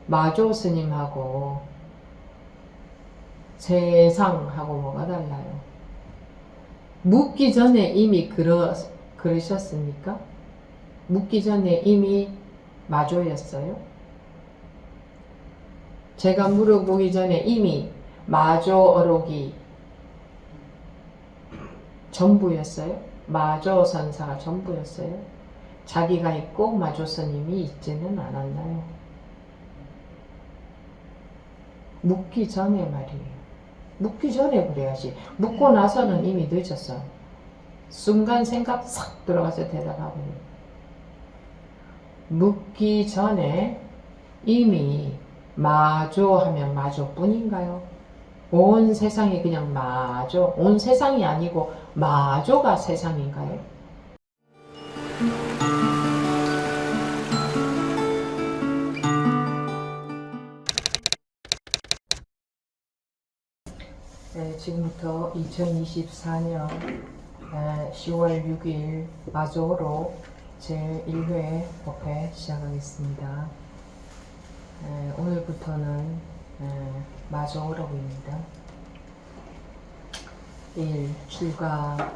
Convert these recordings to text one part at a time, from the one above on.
마조 스님하고 세상하고 뭐가 달라요? 묻기 전에 이미 그러셨습니까? 묻기 전에 이미 마조였어요? 제가 물어보기 전에 이미 마조 어록이 전부였어요? 마조 선사가 전부였어요? 자기가 있고 마조 스님이 있지는 않았나요? 묻기 전에 말이에요. 묻기 전에 그래야지. 묻고 나서는 이미 늦었어. 순간 생각 싹 들어가서 대답하고. 묻기 전에 이미 마조 하면 마조뿐인가요? 온 세상이 그냥 마조, 온 세상이 아니고 마조가 세상인가요? 네, 지금부터 2024년 10월 6일 마조로 제1회 법회 시작하겠습니다. 오늘부터는 마조어록입니다. 1. 출가.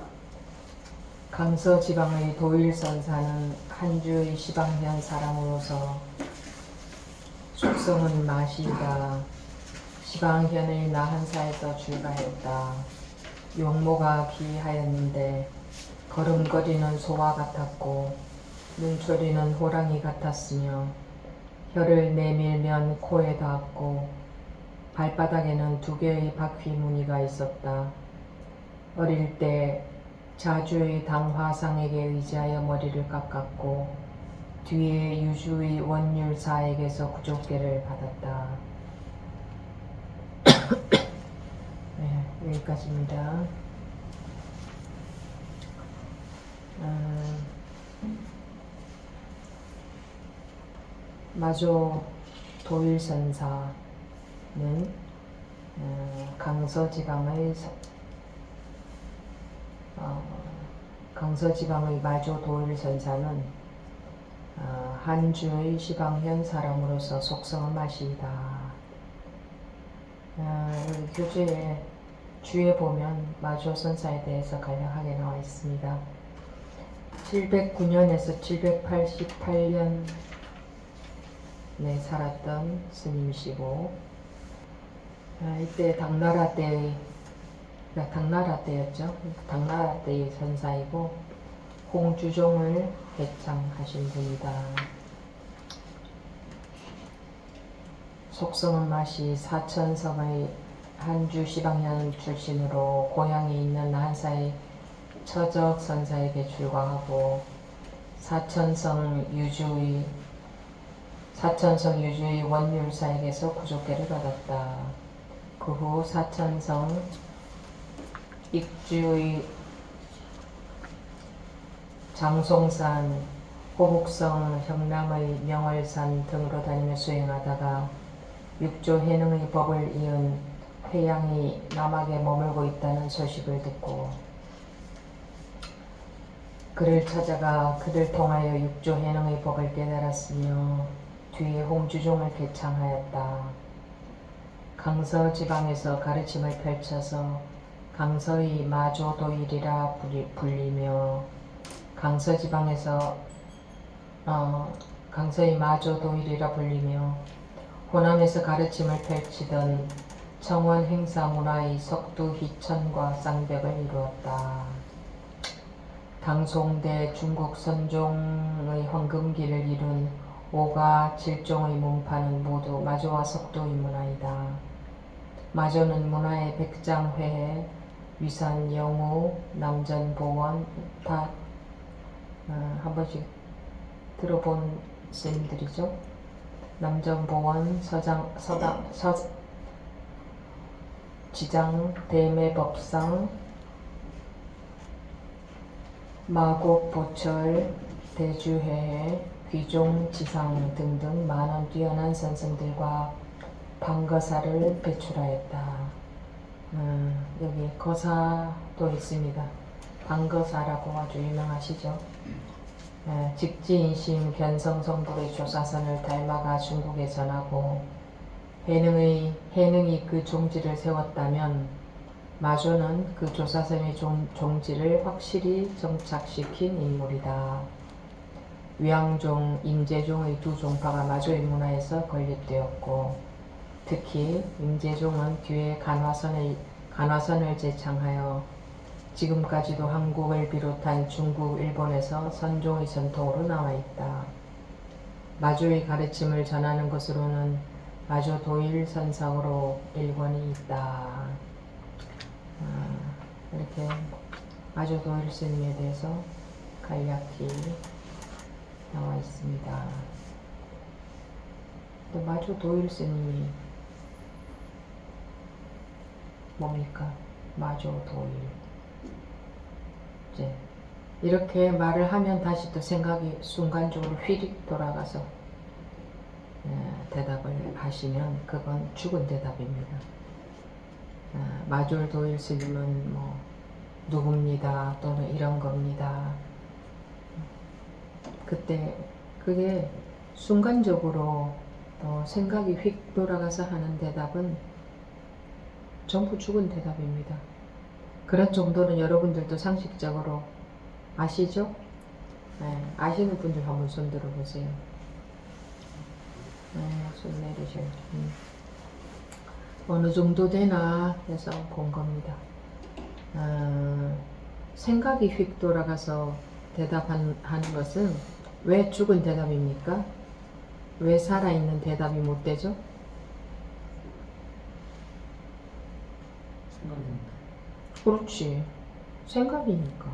강서지방의 도일선사는 한주의 시방현 사람으로서 속성은 마시다. 시방현의 나한사에서 출가했다. 용모가 기이하였는데 걸음거리는 소와 같았고 눈초리는 호랑이 같았으며 혀를 내밀면 코에 닿았고 발바닥에는 2개의 바퀴 무늬가 있었다. 어릴 때 자주의 당화상에게 의지하여 머리를 깎았고 뒤에 유주의 원율사에게서 구족계를 받았다. 네, 여기까지입니다. 마조 도일선사는 강서지방의 마조 도일선사는 한주의 시방현 사람으로서 속성은 마시다. 교재에 주에 보면 마조 선사에 대해서 간략하게 나와 있습니다. 709년에서 788년 살았던 스님이시고 이때 당나라 때였죠. 당나라 때의 선사이고 홍주종을 개창하신 분이다. 속성은 마시 사천성의 한주 시방현 출신으로 고향이 있는 나한사의 처적 선사에게 출가하고 사천성 유주의 원율사에게서 구족계를 받았다. 그 후 사천성 익주의 장송산, 호북성, 형남의 명월산 등으로 다니며 수행하다가 육조 해능의 법을 이은 회양이 남학에 머물고 있다는 소식을 듣고 그를 찾아가 그를 통하여 육조 해능의 법을 깨달았으며 뒤에 홍주종을 개창하였다. 강서 지방에서 가르침을 펼쳐서 강서의 마조도일이라 불리며 강서의 마조도일이라 불리며 호남에서 가르침을 펼치던 청원 행사 문화의 석두 희천과 쌍벽을 이루었다. 당송대 중국 선종의 황금기를 이룬 5가 7종의 문파는 모두 마조와 석도의 문화이다. 마조는 문화의 백장회해, 위산, 영우, 남전, 보원 다 한 번씩 들어본 스님들이죠. 남전, 보원, 지장, 대매, 법상, 마곡, 보철, 대주회해, 귀종, 지상 등등 많은 뛰어난 선생들과 방거사를 배출하였다. 여기 거사도 있습니다. 방거사라고 아주 유명하시죠. 직지인심 변성성불의 조사선을 닮아가 중국에 전하고 해능이 그 종지를 세웠다면 마조는 그 조사선의 종지를 확실히 정착시킨 인물이다. 위양종, 임재종의 두 종파가 마조의 문화에서 건립되었고 특히 임재종은 뒤에 간화선을 제창하여 지금까지도 한국을 비롯한 중국, 일본에서 선종의 전통으로 남아있다. 마조의 가르침을 전하는 것으로는 마조 도일 선상으로 일권이 있다. 이렇게 마조 도일 스님에 대해서 간략히 나와 있습니다. 또 마조 도일 스님이 뭡니까? 마조 도일. 이제 이렇게 말을 하면 다시 또 생각이 순간적으로 휘릭 돌아가서 대답을 하시면 그건 죽은 대답입니다. 마조 도일 스님은 뭐 누굽니다 또는 이런 겁니다. 그때 그게 순간적으로 생각이 휙 돌아가서 하는 대답은 전부 죽은 대답입니다. 그런 정도는 여러분들도 상식적으로 아시죠? 아시는 분들 한번 손 들어보세요. 손 내리셔. 어느 정도 되나 해서 본 겁니다. 생각이 휙 돌아가서 대답하는 것은 왜 죽은 대답입니까? 왜 살아있는 대답이 못 되죠? 생각입니다. 그렇지. 생각이니까.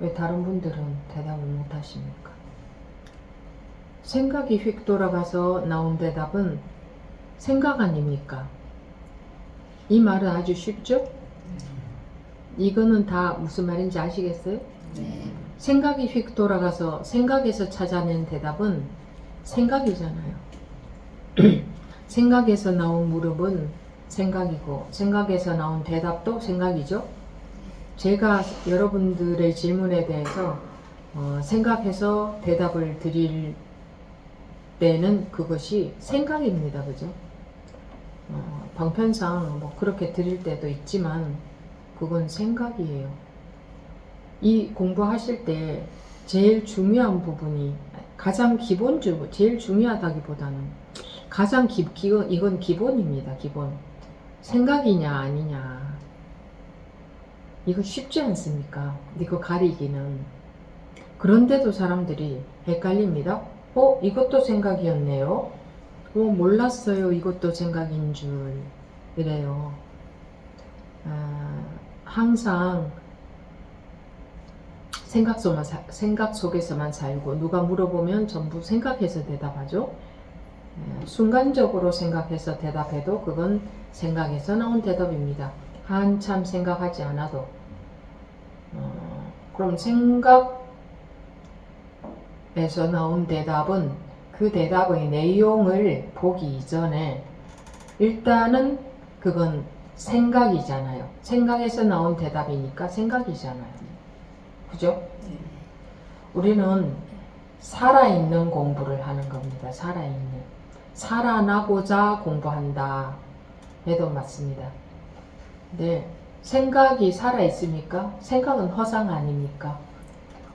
왜 다른 분들은 대답을 못 하십니까? 생각이 휙 돌아가서 나온 대답은 생각 아닙니까? 이 말은 아주 쉽죠? 이거는 다 무슨 말인지 아시겠어요? 네. 생각이 휙 돌아가서 생각에서 찾아낸 대답은 생각이잖아요. 생각에서 나온 무릎은 생각이고 생각에서 나온 대답도 생각이죠. 제가 여러분들의 질문에 대해서 생각해서 대답을 드릴 때는 그것이 생각입니다. 그죠? 방편상 뭐 그렇게 드릴 때도 있지만 그건 생각이에요. 이 공부하실 때 제일 중요한 부분이 가장 기본적으로 제일 중요하다기보다는 가장 이건 기본입니다. 기본. 생각이냐 아니냐 이거 쉽지 않습니까? 이거 가리기는. 그런데도 사람들이 헷갈립니다. 이것도 생각이었네요. 몰랐어요. 이것도 생각인 줄. 이래요. 항상 생각 속에서만 살고 누가 물어보면 전부 생각해서 대답하죠. 순간적으로 생각해서 대답해도 그건 생각에서 나온 대답입니다. 한참 생각하지 않아도. 그럼 생각에서 나온 대답은 그 대답의 내용을 보기 이전에 일단은 그건 생각이잖아요. 생각에서 나온 대답이니까 생각이잖아요. 그죠? 우리는 살아있는 공부를 하는 겁니다. 살아있는. 살아나고자 공부한다 해도 맞습니다. 네, 생각이 살아있습니까? 생각은 허상 아닙니까?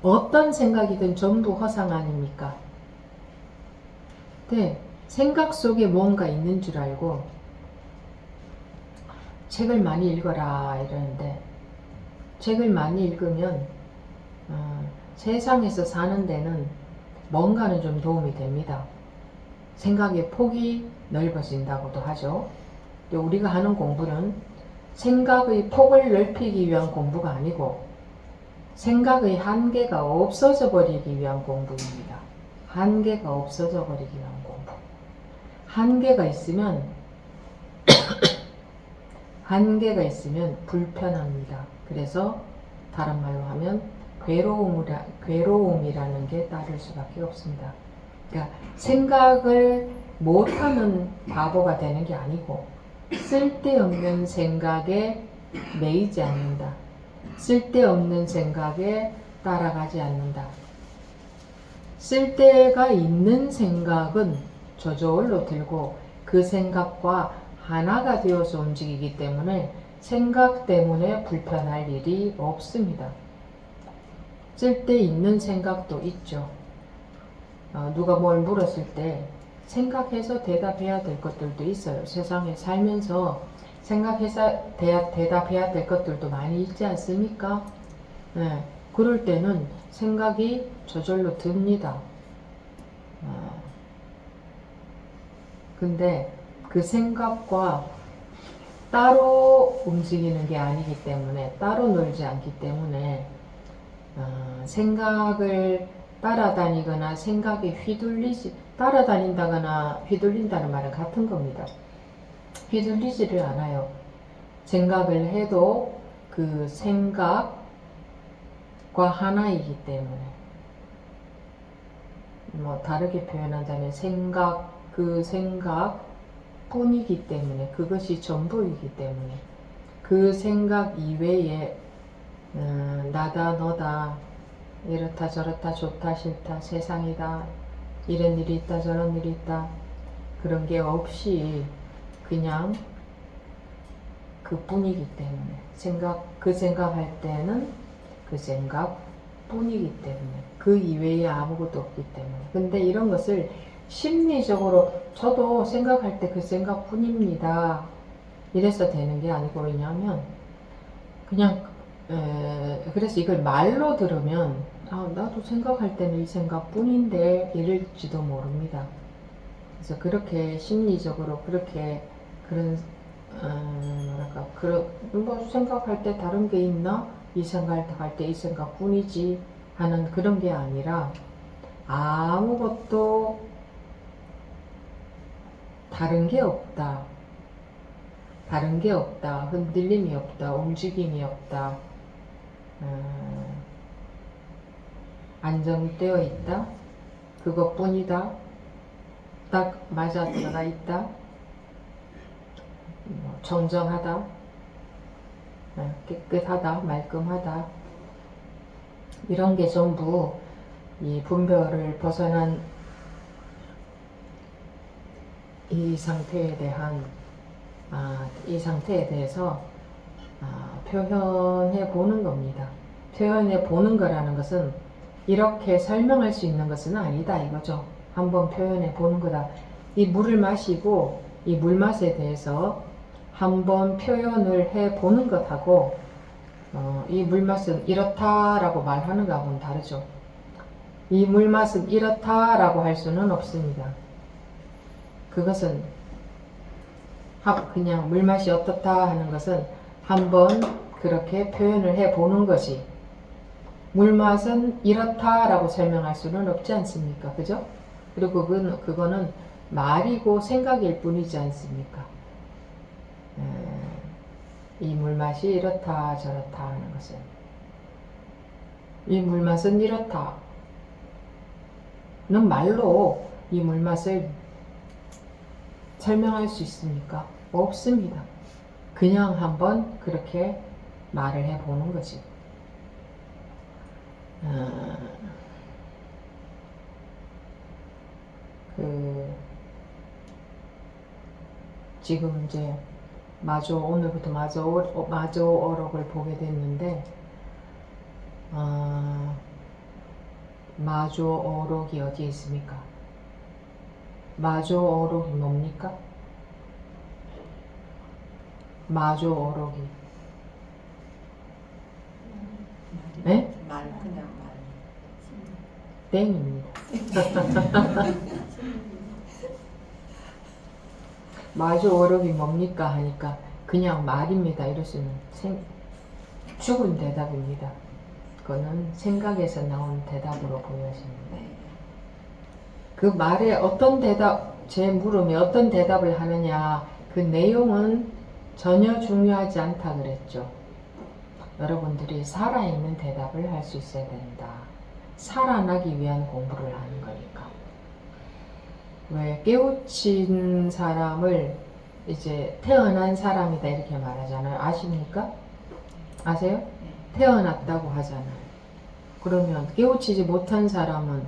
어떤 생각이든 전부 허상 아닙니까? 네, 생각 속에 뭔가 있는 줄 알고 책을 많이 읽어라 이러는데 책을 많이 읽으면 세상에서 사는 데는 뭔가는 좀 도움이 됩니다. 생각의 폭이 넓어진다고도 하죠. 우리가 하는 공부는 생각의 폭을 넓히기 위한 공부가 아니고 생각의 한계가 없어져 버리기 위한 공부입니다. 한계가 없어져 버리기 위한 공부. 한계가 있으면 불편합니다. 그래서 다른 말로 하면 괴로움이라는 게 따를 수밖에 없습니다. 그러니까 생각을 못하는 바보가 되는 게 아니고 쓸데없는 생각에 매이지 않는다. 쓸데없는 생각에 따라가지 않는다. 쓸데가 있는 생각은 저절로 들고 그 생각과 하나가 되어서 움직이기 때문에 생각 때문에 불편할 일이 없습니다. 쓸데있는 생각도 있죠. 누가 뭘 물었을 때 생각해서 대답해야 될 것들도 있어요. 세상에 살면서 생각해서 대답해야 될 것들도 많이 있지 않습니까? 네, 그럴 때는 생각이 저절로 듭니다. 근데 그 생각과 따로 움직이는 게 아니기 때문에, 따로 놀지 않기 때문에 생각을 따라다니거나 생각에 따라다닌다거나 휘둘린다는 말은 같은 겁니다. 휘둘리지를 않아요. 생각을 해도 그 생각과 하나이기 때문에, 뭐 다르게 표현한다면 그 생각 뿐이기 때문에, 그것이 전부이기 때문에 그 생각 이외에 나다 너다, 이렇다 저렇다, 좋다 싫다, 세상이다, 이런 일이 있다 저런 일이 있다, 그런 게 없이 그냥 그 뿐이기 때문에, 그 생각할 때는 그 생각 뿐이기 때문에, 그 이외에 아무것도 없기 때문에. 근데 이런 것을 심리적으로 저도 생각할 때 그 생각 뿐입니다 이래서 되는 게 아니고, 왜냐하면 그냥 그래서 이걸 말로 들으면 나도 생각할 때는 이 생각 뿐인데 이럴지도 모릅니다. 그래서 그렇게 심리적으로 그렇게 그런 뭐 생각할 때 다른 게 있나? 이 생각할 때 이 생각 뿐이지 하는 그런 게 아니라, 아무것도 다른 게 없다. 다른 게 없다. 흔들림이 없다. 움직임이 없다. 안정되어 있다. 그것뿐이다. 딱 맞아 들어가 있다. 정정하다. 깨끗하다. 말끔하다. 이런 게 전부 이 분별을 벗어난 이 상태에 대해서 표현해 보는 겁니다. 표현해 보는 거라는 것은 이렇게 설명할 수 있는 것은 아니다 이거죠. 한번 표현해 보는 거다. 이 물을 마시고 이 물맛에 대해서 한번 표현을 해 보는 것하고 이 물맛은 이렇다라고 말하는 것하고는 다르죠. 이 물맛은 이렇다라고 할 수는 없습니다. 그것은 그냥 물맛이 어떻다 하는 것은 한번 그렇게 표현을 해 보는 것이, 물맛은 이렇다라고 설명할 수는 없지 않습니까? 그죠? 그리고 그거는 말이고 생각일 뿐이지 않습니까? 이 물맛이 이렇다 저렇다 하는 것은, 이 물맛은 이렇다 는 말로 이 물맛을 설명할 수 있습니까? 없습니다. 그냥 한번 그렇게 말을 해보는 거지. 지금 이제 오늘부터 마조어록을 보게 됐는데, 마조어록이 어디에 있습니까? 마조어록이 뭡니까? 마조어록이 네? 그냥 말. 땡입니다. 마조어록이 뭡니까 하니까 그냥 말입니다 이러시면 죽은 대답입니다. 그거는 생각에서 나온 대답으로 보여집니다. 그 말에 제 물음에 어떤 대답을 하느냐, 그 내용은 전혀 중요하지 않다 그랬죠. 여러분들이 살아있는 대답을 할 수 있어야 된다. 살아나기 위한 공부를 하는 거니까. 왜 깨우친 사람을 이제 태어난 사람이다 이렇게 말하잖아요. 아십니까? 아세요? 태어났다고 하잖아요. 그러면 깨우치지 못한 사람은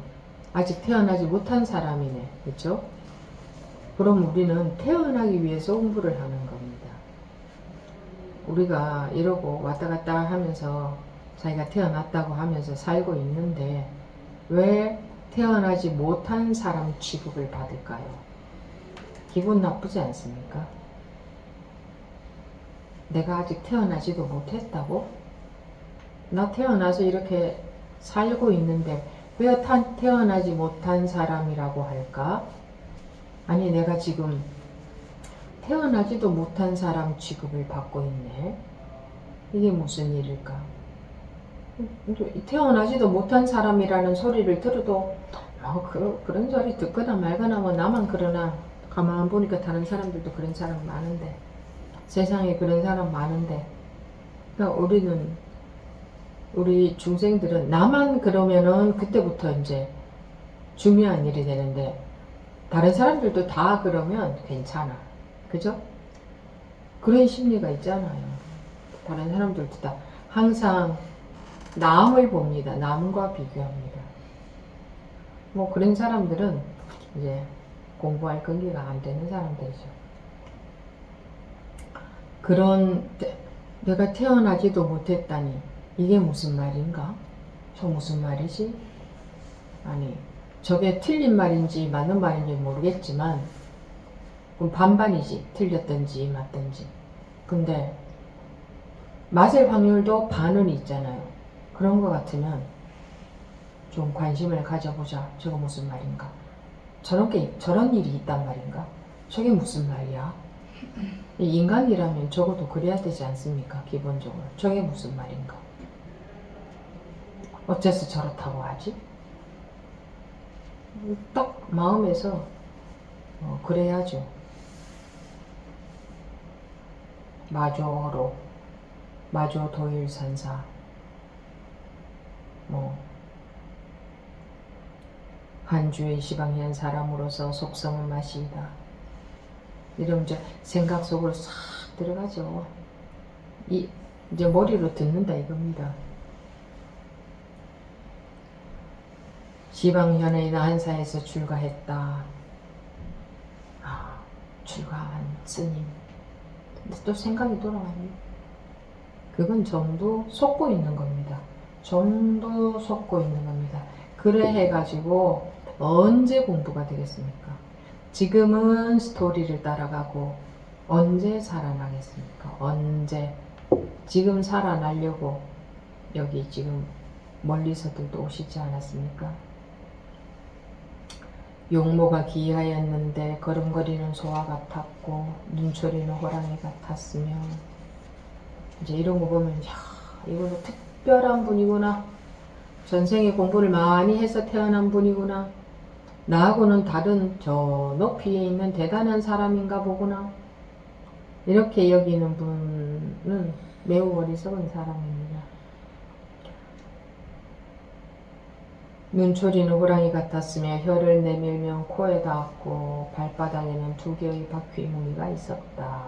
아직 태어나지 못한 사람이네. 그렇죠? 그럼 우리는 태어나기 위해서 공부를 하는 겁니다. 우리가 이러고 왔다 갔다 하면서 자기가 태어났다고 하면서 살고 있는데 왜 태어나지 못한 사람 취급을 받을까요? 기분 나쁘지 않습니까? 내가 아직 태어나지도 못했다고? 나 태어나서 이렇게 살고 있는데 왜 태어나지 못한 사람이라고 할까? 아니 내가 지금 태어나지도 못한 사람 취급을 받고 있네. 이게 무슨 일일까? 태어나지도 못한 사람이라는 소리를 들어도 그런 소리 듣거나 말거나 뭐 나만 그러나 가만 보니까 다른 사람들도 그런 사람 많은데 세상에 그런 사람 많은데 그러니까 우리 중생들은 나만 그러면은 그때부터 이제 중요한 일이 되는데 다른 사람들도 다 그러면 괜찮아. 그죠? 그런 심리가 있잖아요. 다른 사람들도 다 항상 남을 봅니다. 남과 비교합니다. 뭐 그런 사람들은 이제 공부할 근기가 안 되는 사람들이죠. 내가 태어나지도 못했다니 이게 무슨 말인가? 저 무슨 말이지? 아니 저게 틀린 말인지 맞는 말인지 모르겠지만 그럼 반반이지. 틀렸든지 맞든지. 근데 맞을 확률도 반은 있잖아요. 그런 것 같으면 좀 관심을 가져보자. 저거 무슨 말인가? 저런 일이 있단 말인가? 저게 무슨 말이야? 인간이라면 적어도 그래야 되지 않습니까? 기본적으로. 저게 무슨 말인가? 어째서 저렇다고 하지? 딱 마음에서 그래야죠. 마조 도일선사 한주의 시방현 사람으로서 속성은 마시이다. 이러면 이제 생각 속으로 싹 들어가죠. 이제 머리로 듣는다 이겁니다. 시방현의 한사에서 출가했다. 출가한 스님. 또 생각이 돌아가네. 그건 전부 속고 있는 겁니다. 전부 속고 있는 겁니다. 그래 해가지고 언제 공부가 되겠습니까? 지금은 스토리를 따라가고 언제 살아나겠습니까? 언제? 지금 살아나려고 여기 지금 멀리서들도 오시지 않았습니까? 용모가 기이하였는데 걸음걸이는 소와 같았고 눈초리는 호랑이 같았으며 이제 이런 거 보면 이거는 특별한 분이구나. 전생에 공부를 많이 해서 태어난 분이구나. 나하고는 다른 저 높이에 있는 대단한 사람인가 보구나. 이렇게 여기는 분은 매우 어리석은 사람입니다. 눈초리는 호랑이 같았으며 혀를 내밀면 코에 닿았고 발바닥에는 2개의 바퀴 무늬가 있었다.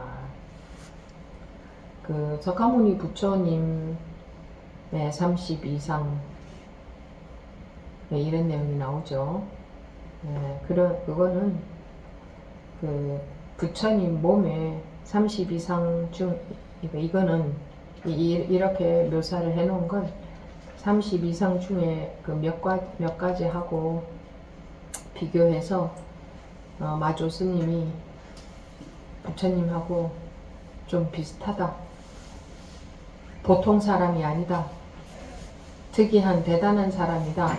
그 석가모니 부처님의 32상 이런 내용이 나오죠. 그거는 그 부처님 몸에 32상 중 이거는 이렇게 묘사를 해놓은 건 32상 중에 그 몇 가지 하고 비교해서 마조 스님이 부처님하고 좀 비슷하다. 보통 사람이 아니다. 특이한 대단한 사람이다.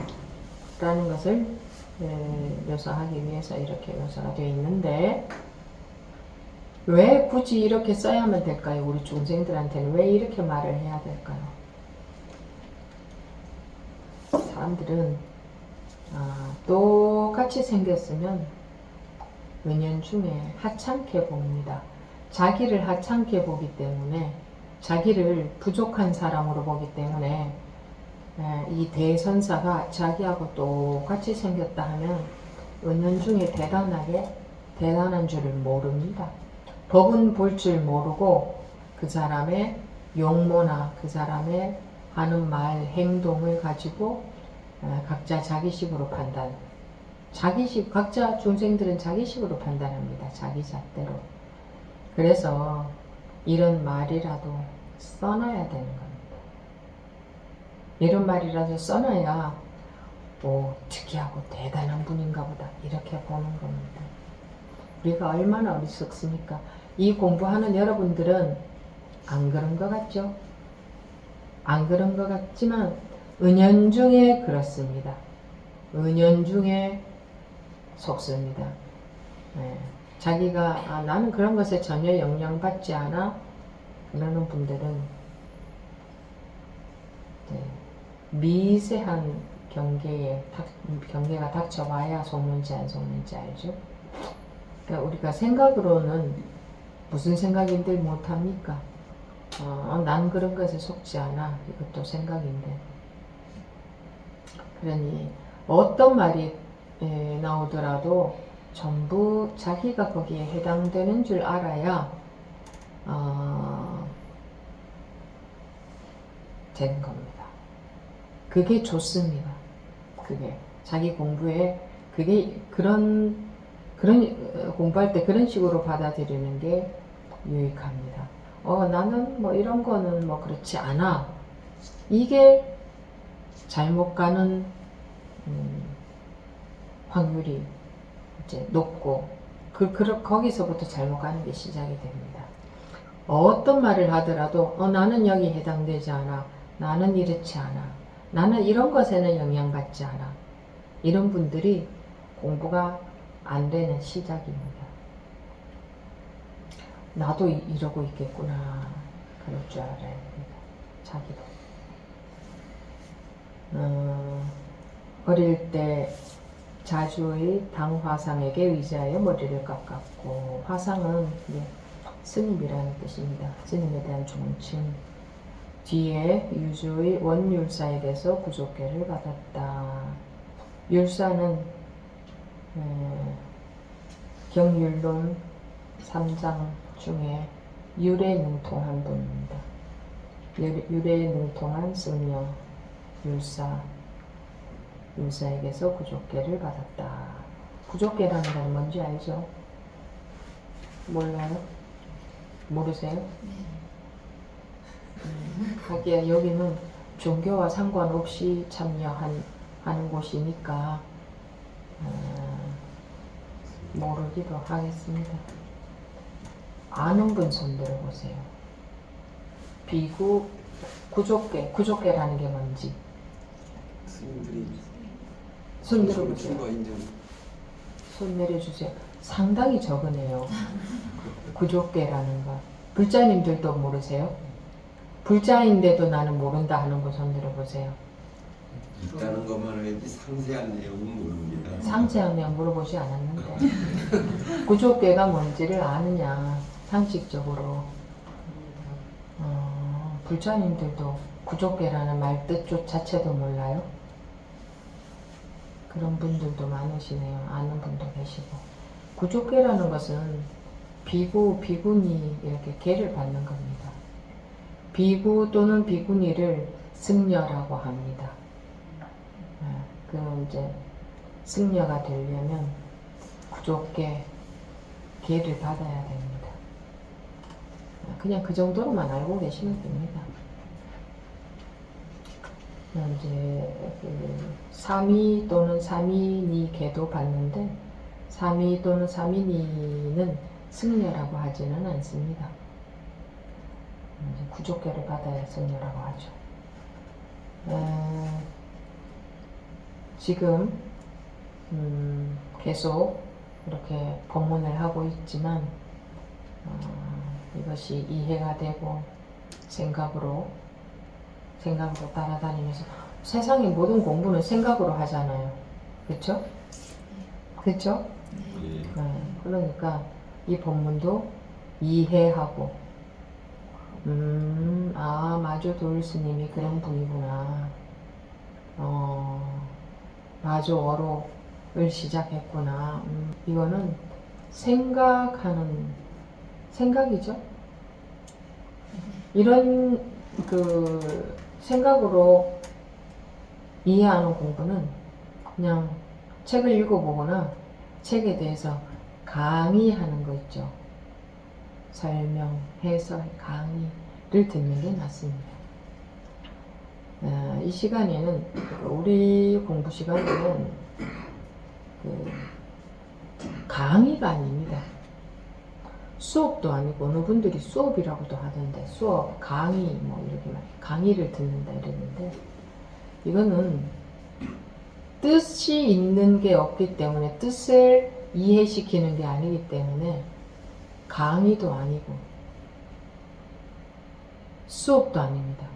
라는 것을 묘사하기 위해서 이렇게 묘사가 되어 있는데 왜 굳이 이렇게 써야만 될까요? 우리 중생들한테는 왜 이렇게 말을 해야 될까요? 사람들은 똑같이 생겼으면 은연중에 하찮게 봅니다. 자기를 하찮게 보기 때문에 자기를 부족한 사람으로 보기 때문에 이 대선사가 자기하고 똑같이 생겼다 하면 은연중에 대단한 줄을 모릅니다. 법은 볼 줄 모르고 그 사람의 용모나 그 사람의 하는 말, 행동을 가지고 각자 자기식으로 판단. 자기식, 각자 중생들은 자기식으로 판단합니다. 자기 잣대로. 그래서 이런 말이라도 써놔야 되는 겁니다. 이런 말이라도 써놔야 특이하고 대단한 분인가 보다 이렇게 보는 겁니다. 우리가 얼마나 어리석습니까? 이 공부하는 여러분들은 안 그런 것 같죠? 안 그런 것 같지만 은연중에 그렇습니다. 은연중에 속습니다. 자기가 나는 그런 것에 전혀 영향받지 않아 그러는 분들은 미세한 경계가 닥쳐봐야 속는지 안 속는지 알죠? 그러니까 우리가 생각으로는 무슨 생각인들 못합니까? 난 그런 것에 속지 않아. 이것도 생각인데. 그러니 어떤 말이 나오더라도 전부 자기가 거기에 해당되는 줄 알아야 되는 겁니다. 그게 좋습니다. 그게 자기 공부에 그런 공부할 때 그런 식으로 받아들이는 게 유익합니다. 나는 뭐 이런 거는 뭐 그렇지 않아. 이게 잘못 가는 확률이 이제 높고 거기서부터 잘못 가는 게 시작이 됩니다. 어떤 말을 하더라도 나는 여기 해당되지 않아. 나는 이렇지 않아. 나는 이런 것에는 영향받지 않아. 이런 분들이 공부가 안 되는 시작입니다. 나도 이러고 있겠구나. 그럴 줄 알아야 됩니다. 자기도. 어릴 때 자주의 당화상에게 의지하여 머리를 깎았고, 화상은 스님이라는 뜻입니다. 스님에 대한 존칭. 뒤에 유주의 원율사에게서 구족계를 받았다. 율사는 경율론 3장 중에 율에 능통한 분입니다. 율에 능통한 승려 율사에게서 구족계를 받았다. 구족계라는 건 뭔지 알죠? 몰라요? 모르세요? 하기야 여기는 종교와 상관없이 참여하는 곳이니까 모르기도 하겠습니다. 아는 분 손 들어보세요. 비구 구족계라는 게 뭔지 손 들어보세요. 손 내려주세요. 상당히 적으네요. 구족계라는 거. 불자님들도 모르세요? 불자인데도 나는 모른다 하는 분 손 들어보세요. 있다는 것만 알지 상세한 내용은 모릅니다. 상세한 내용 물어보지 않았는데 구족계가 뭔지를 아느냐 상식적으로. 불자님들도 구족계라는 말 뜻 자체도 몰라요? 그런 분들도 많으시네요. 아는 분도 계시고. 구족계라는 것은 비구니 이렇게 계를 받는 겁니다. 비구 또는 비구니를 승려라고 합니다. 이제 승려가 되려면 구족계 계를 받아야 됩니다. 그냥 그 정도로만 알고 계시면 됩니다. 이제 사미 또는 사미니 계도 받는데 사미 또는 사미니는 승려라고 하지는 않습니다. 구족계를 받아야 승려라고 하죠. 지금 계속 이렇게 법문을 하고 있지만 이것이 이해가 되고 생각으로 따라다니면서 세상의 모든 공부는 생각으로 하잖아요. 그렇죠? 그렇죠? 그러니까 이 법문도 이해하고 마주 도울 스님이 그런 분이구나. 마주 어로를 시작했구나. 이거는 생각이죠. 이런 생각으로 이해하는 공부는 그냥 책을 읽어보거나 책에 대해서 강의하는 거 있죠. 설명, 해설, 강의를 듣는 게 맞습니다. 이 시간에는, 우리 공부 시간에는 강의가 아닙니다. 수업도 아니고, 어느 분들이 수업이라고도 하던데, 수업, 강의, 뭐 이렇게 강의를 듣는다 이랬는데, 이거는 뜻이 있는 게 없기 때문에, 뜻을 이해시키는 게 아니기 때문에 강의도 아니고 수업도 아닙니다.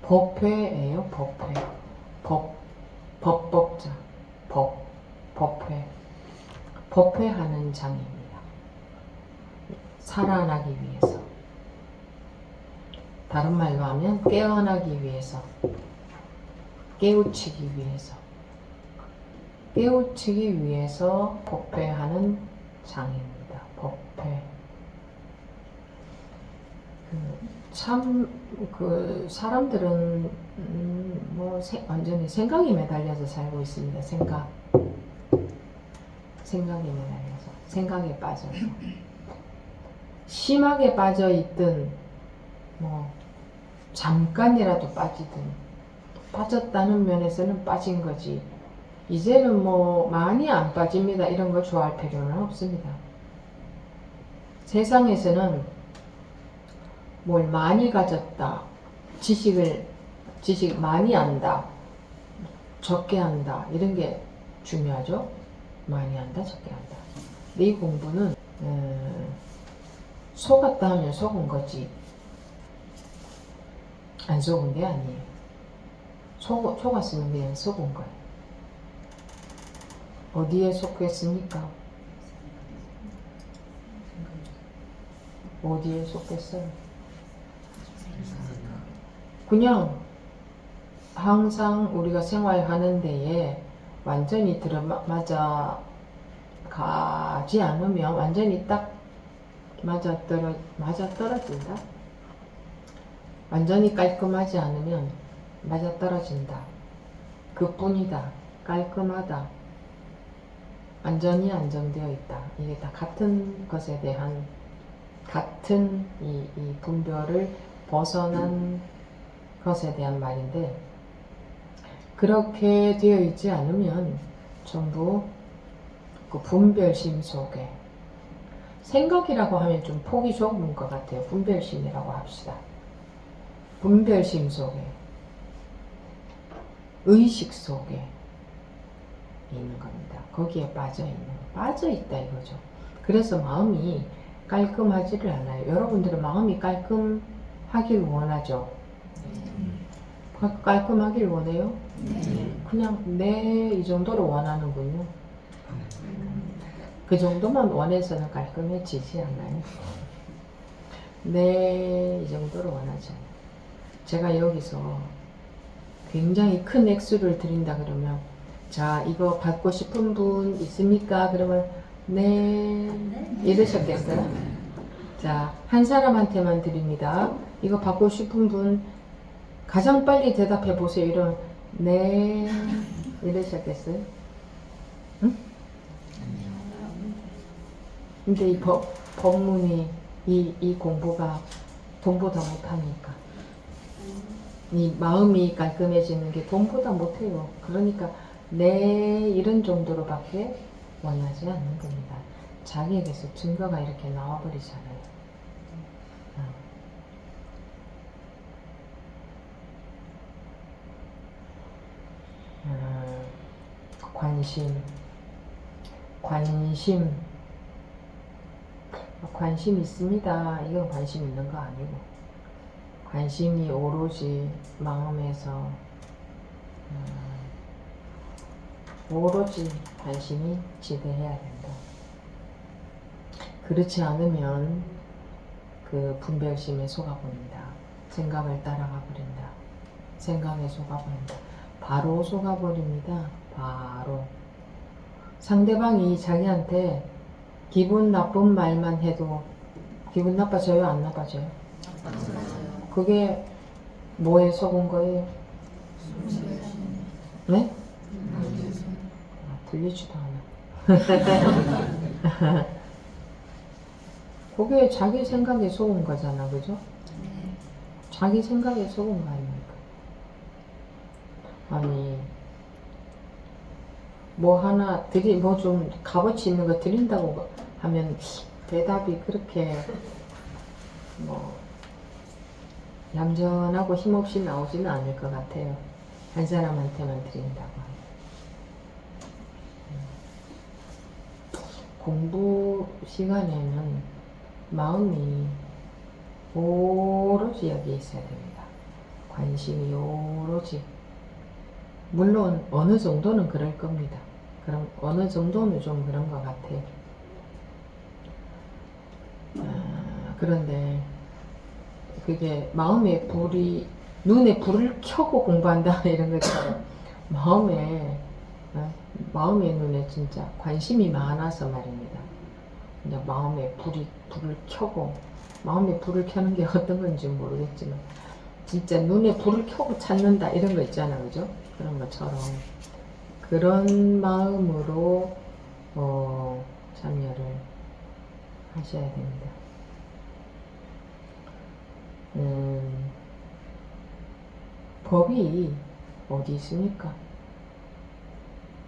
법회예요. 법회. 법법자. 법회. 법회하는 장입니다. 살아나기 위해서. 다른 말로 하면 깨어나기 위해서. 깨우치기 위해서. 깨우치기 위해서 법회하는 장입니다. 법회. 사람들은 완전히 생각에 매달려서 살고 있습니다. 생각에 매달려서, 생각에 빠져서, 심하게 빠져 있든 잠깐이라도 빠졌다는 면에서는 빠진 거지, 이제는 많이 안 빠집니다, 이런 걸 좋아할 필요는 없습니다. 세상에서는 뭘 많이 가졌다, 지식 많이 안다, 적게 한다, 이런 게 중요하죠. 많이 한다, 적게 한다. 근데 이 공부는 속았다 하면 속은 거지, 안 속은 게 아니에요. 속았으면 그냥 속은 거예요. 어디에 속겠습니까? 어디에 속겠어요? 그냥 항상 우리가 생활하는 데에 완전히 들어맞아 가지 않으면, 완전히 딱 맞아 떨어진다. 완전히 깔끔하지 않으면 맞아 떨어진다. 그뿐이다. 깔끔하다. 완전히 안정되어 있다. 이게 다 같은 것에 대한, 같은 이 분별을 벗어난 것에 대한 말인데, 그렇게 되어 있지 않으면 전부 그 분별심 속에, 생각이라고 하면 좀 폭이 좁은 것 같아요. 분별심이라고 합시다. 분별심 속에, 의식 속에 있는 겁니다. 거기에 빠져 있다 이거죠. 그래서 마음이 깔끔하지를 않아요. 여러분들은 마음이 깔끔하길 원하죠? 깔끔하길 원해요? 그냥 이 정도로 원하는군요. 그 정도만 원해서는 깔끔해지지 않나요? 이 정도로 원하죠. 제가 여기서 굉장히 큰 액수를 드린다 그러면, 자, 이거 받고 싶은 분 있습니까? 그러면 네 이러셨겠어요? 자, 한 사람한테만 드립니다. 이거 받고 싶은 분 가장 빨리 대답해 보세요. 이러면 네 이러셨겠어요? 응? 근데 이 법문이, 이 공부가 돈보다 못하니까, 이 마음이 깔끔해지는 게 돈보다 못해요. 그러니까 이런 정도로밖에 원하지 않는 겁니다. 자기에게서 증거가 이렇게 나와버리잖아요. 관심 있습니다. 이건 관심 있는 거 아니고, 관심이 오로지 마음에서 오로지 관심이 지배해야 된다. 그렇지 않으면 그 분별심에 속아버린다. 생각을 따라가 버린다. 생각에 속아버린다. 바로 속아버립니다. 바로. 상대방이 자기한테 기분 나쁜 말만 해도 기분 나빠져요? 안 나빠져요? 그게 뭐에 속은 거예요? 네? 들리지도 않아. 그게 자기 생각에 속은 거잖아, 그죠? 자기 생각에 속은 거 아닙니까? 아니, 뭐 하나 뭐 좀 값어치 있는 거 드린다고 하면 대답이 그렇게 뭐 얌전하고 힘없이 나오지는 않을 것 같아요. 한 사람한테만 드린다고 하면. 공부 시간에는 마음이 오로지 여기 있어야 됩니다. 관심이 오로지. 물론 어느 정도는 그럴 겁니다. 그럼 어느 정도는 좀 그런 것 같아요. 그런데 그게 마음에 불이, 눈에 불을 켜고 공부한다 이런 것처럼 마음의 눈에 진짜 관심이 많아서 말입니다. 이제 마음에 불을 켜고, 마음에 불을 켜는 게 어떤 건지 모르겠지만 진짜 눈에 불을 켜고 찾는다 이런 거 있잖아, 그죠? 그런 것처럼 그런 마음으로 참여를 하셔야 됩니다. 법이 어디 있습니까?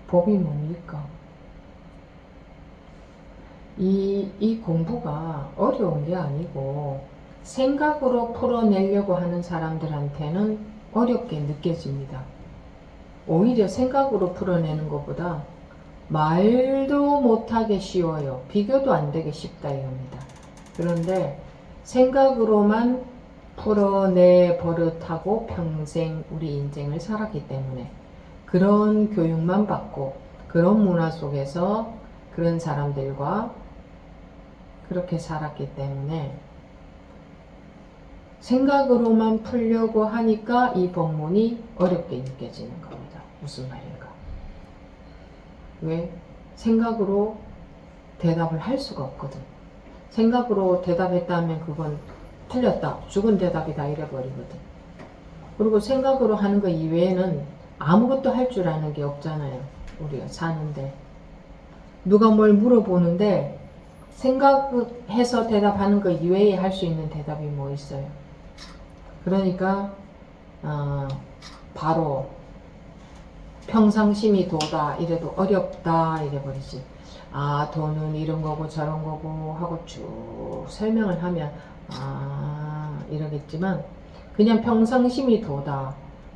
법이 뭡니까? 이 공부가 어려운 게 아니고 생각으로 풀어내려고 하는 사람들한테는 어렵게 느껴집니다. 오히려 생각으로 풀어내는 것보다 말도 못하게 쉬워요. 비교도 안 되게 쉽다 이겁니다. 그런데 생각으로만 풀어내 버릇하고 평생 우리 인생을 살았기 때문에, 그런 교육만 받고 그런 문화 속에서 그런 사람들과 그렇게 살았기 때문에 생각으로만 풀려고 하니까 이 법문이 어렵게 느껴지는 겁니다. 무슨 말인가? 왜? 생각으로 대답을 할 수가 없거든. 생각으로 대답했다면 그건 틀렸다, 죽은 대답이다 이래버리거든. 그리고 생각으로 하는 거 이외에는 아무것도 할 줄 아는 게 없잖아요. 우리가 사는데 누가 뭘 물어보는데 생각해서 대답하는 거 이외에 할 수 있는 대답이 뭐 있어요? 그러니까 바로 평상심이 도다 이래도 어렵다 이래버리지. 돈은 이런 거고 저런 거고 하고 쭉 설명을 하면 이러겠지만, 그냥 평상심이 도다.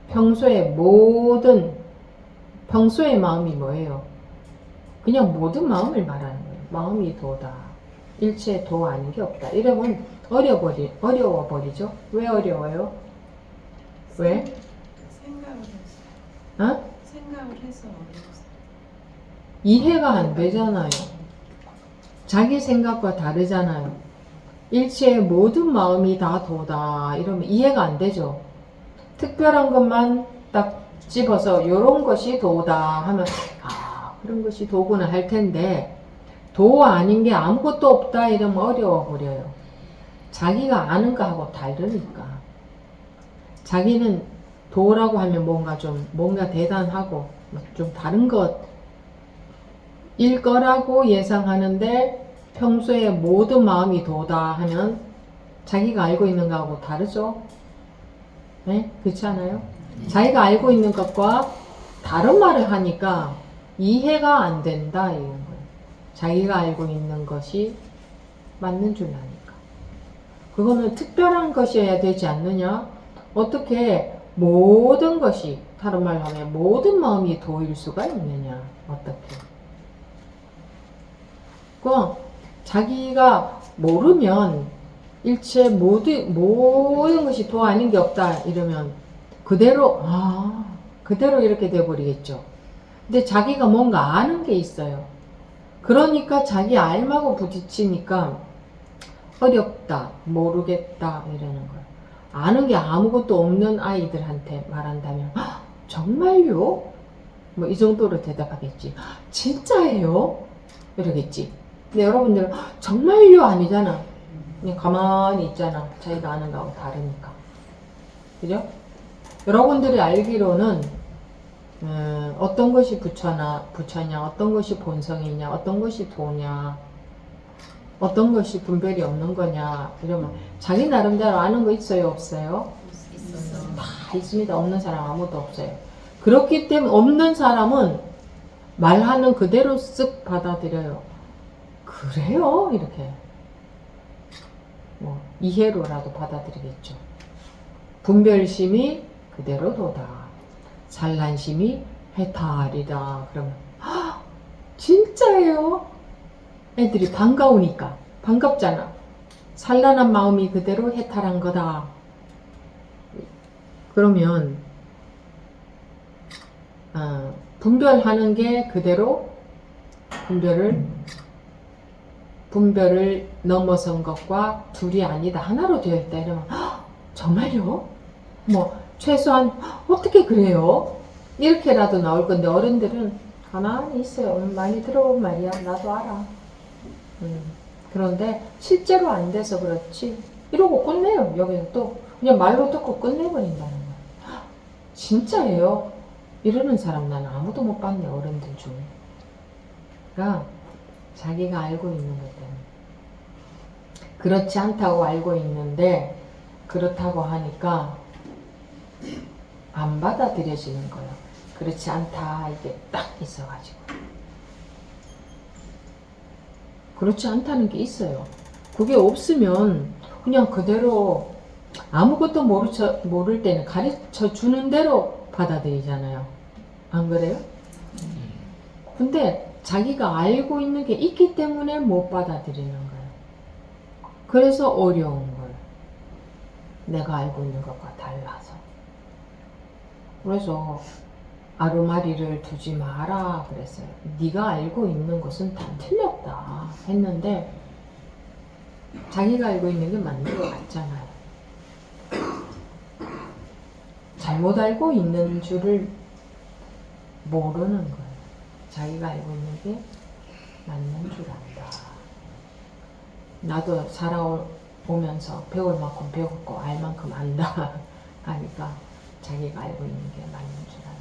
평소의 마음이 뭐예요? 그냥 모든 마음을 말하는 거예요. 마음이 도다. 일체 도 아닌 게 없다. 이러면 어려워버리죠? 왜 어려워요? 왜? 생각을 해서. 생각을 해서 어려웠어요. 이해가 안 되잖아요. 자기 생각과 다르잖아요. 일체의 모든 마음이 다 도다 이러면 이해가 안 되죠. 특별한 것만 딱 집어서 요런 것이 도다 하면 그런 것이 도구나 할 텐데, 도 아닌 게 아무것도 없다 이러면 어려워 버려요. 자기가 아는 거하고 다르니까. 자기는 도라고 하면 뭔가 대단하고 좀 다른 것일 거라고 예상하는데, 평소에 모든 마음이 도다 하면 자기가 알고 있는 거하고 다르죠? 네? 그렇지 않아요? 자기가 알고 있는 것과 다른 말을 하니까 이해가 안 된다 이런 거예요. 자기가 알고 있는 것이 맞는 줄 아니까. 그거는 특별한 것이어야 되지 않느냐? 어떻게 모든 것이, 다른 말로 하면 모든 마음이 도일 수가 있느냐? 어떻게? 자기가 모르면 일체 모든 것이 도 아닌 게 없다 이러면 그대로 이렇게 돼버리겠죠. 근데 자기가 뭔가 아는 게 있어요. 그러니까 자기 알마고 부딪히니까 어렵다, 모르겠다 이러는 거예요. 아는 게 아무것도 없는 아이들한테 말한다면 정말요? 뭐 이 정도로 대답하겠지. 진짜예요? 이러겠지. 근데 여러분들은 정말요? 아니잖아. 그냥 가만히 있잖아. 자기가 아는 거하고 다르니까. 그죠? 여러분들이 알기로는 어떤 것이 부처냐, 어떤 것이 본성이냐, 어떤 것이 도냐, 어떤 것이 분별이 없는 거냐, 이러면 자기 나름대로 아는 거 있어요, 없어요? 있어요. 다 있습니다. 없는 사람 아무도 없어요. 그렇기 때문에 없는 사람은 말하는 그대로 쓱 받아들여요. 그래요? 이렇게 뭐 이해로라도 받아들이겠죠. 분별심이 그대로도다. 산란심이 해탈이다. 그러면 진짜예요? 애들이 반가우니까. 반갑잖아. 산란한 마음이 그대로 해탈한 거다. 그러면 분별하는 게 그대로 분별을 넘어선 것과 둘이 아니다. 하나로 되어 있다. 이러면 정말요? 뭐 최소한 어떻게 그래요? 이렇게라도 나올 건데 어른들은 가만히 있어요. 많이 들어본 말이야. 나도 알아. 그런데 실제로 안 돼서 그렇지. 이러고 끝내요. 여기서 또 그냥 말로 듣고 끝내버린다는 거야. 진짜예요? 이러는 사람 나는 아무도 못 봤네. 어른들 중에. 그러니까 자기가 알고 있는 것 때문에. 그렇지 않다고 알고 있는데 그렇다고 하니까 안 받아들여지는 거예요. 그렇지 않다 이게 딱 있어가지고. 그렇지 않다는 게 있어요. 그게 없으면 그냥 그대로 아무것도 모를 때는 가르쳐 주는 대로 받아들이잖아요. 안 그래요? 근데 자기가 알고 있는 게 있기 때문에 못 받아들이는 거예요. 그래서 어려운 거예요. 내가 알고 있는 것과 달라서. 그래서 아르마리를 두지 마라 그랬어요. 네가 알고 있는 것은 다 틀렸다 했는데 자기가 알고 있는 게 맞는 것 같잖아요. 잘못 알고 있는 줄을 모르는 거예요. 자기가 알고 있는 게 맞는 줄 안다. 나도 살아오면서 배울 만큼 배웠고 알 만큼 안다 하니까 자기가 알고 있는 게 맞는 줄 안다.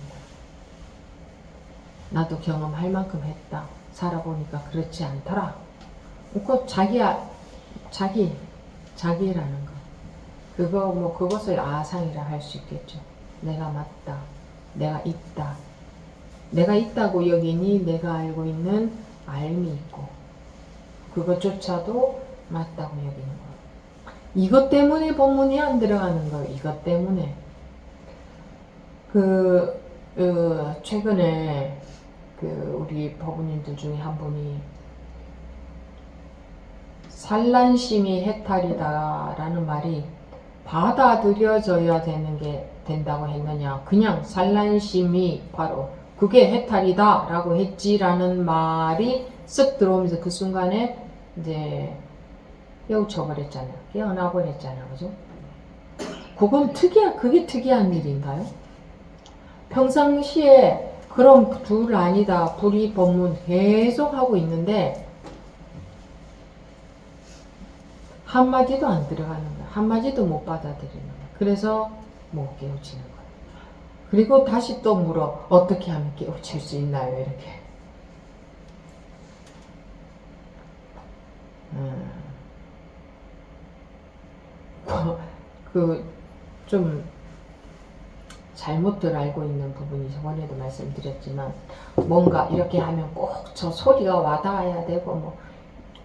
나도 경험할 만큼 했다. 살아보니까 그렇지 않더라. 그 자기라는 거. 그것을 아상이라 할 수 있겠죠. 내가 맞다. 내가 있다. 내가 있다고 여기니 내가 알고 있는 알미 있고 그것조차도 맞다고 여기는 거예요. 이것 때문에 본문이 안 들어가는 거예요. 이것 때문에. 최근에 우리 법우님들 중에 한 분이 산란심이 해탈이다라는 말이 받아들여져야 된다고 했느냐, 그냥 산란심이 바로 그게 해탈이다 라고 했지라는 말이 쓱 들어오면서 그 순간에 이제 깨우쳐버렸잖아요. 깨어나버렸잖아요. 그죠? 그게 특이한 일인가요? 평상시에 그럼 둘 아니다, 불이 법문 계속 하고 있는데 한마디도 안 들어가는 거야. 한마디도 못 받아들이는 거야. 그래서 못 깨우치는 거야. 그리고 다시 또 물어. 어떻게 하면 깨우칠 수 있나요? 이렇게. 좀 잘못들 알고 있는 부분이 저번에도 말씀드렸지만 뭔가 이렇게 하면 꼭 저 소리가 와닿아야 되고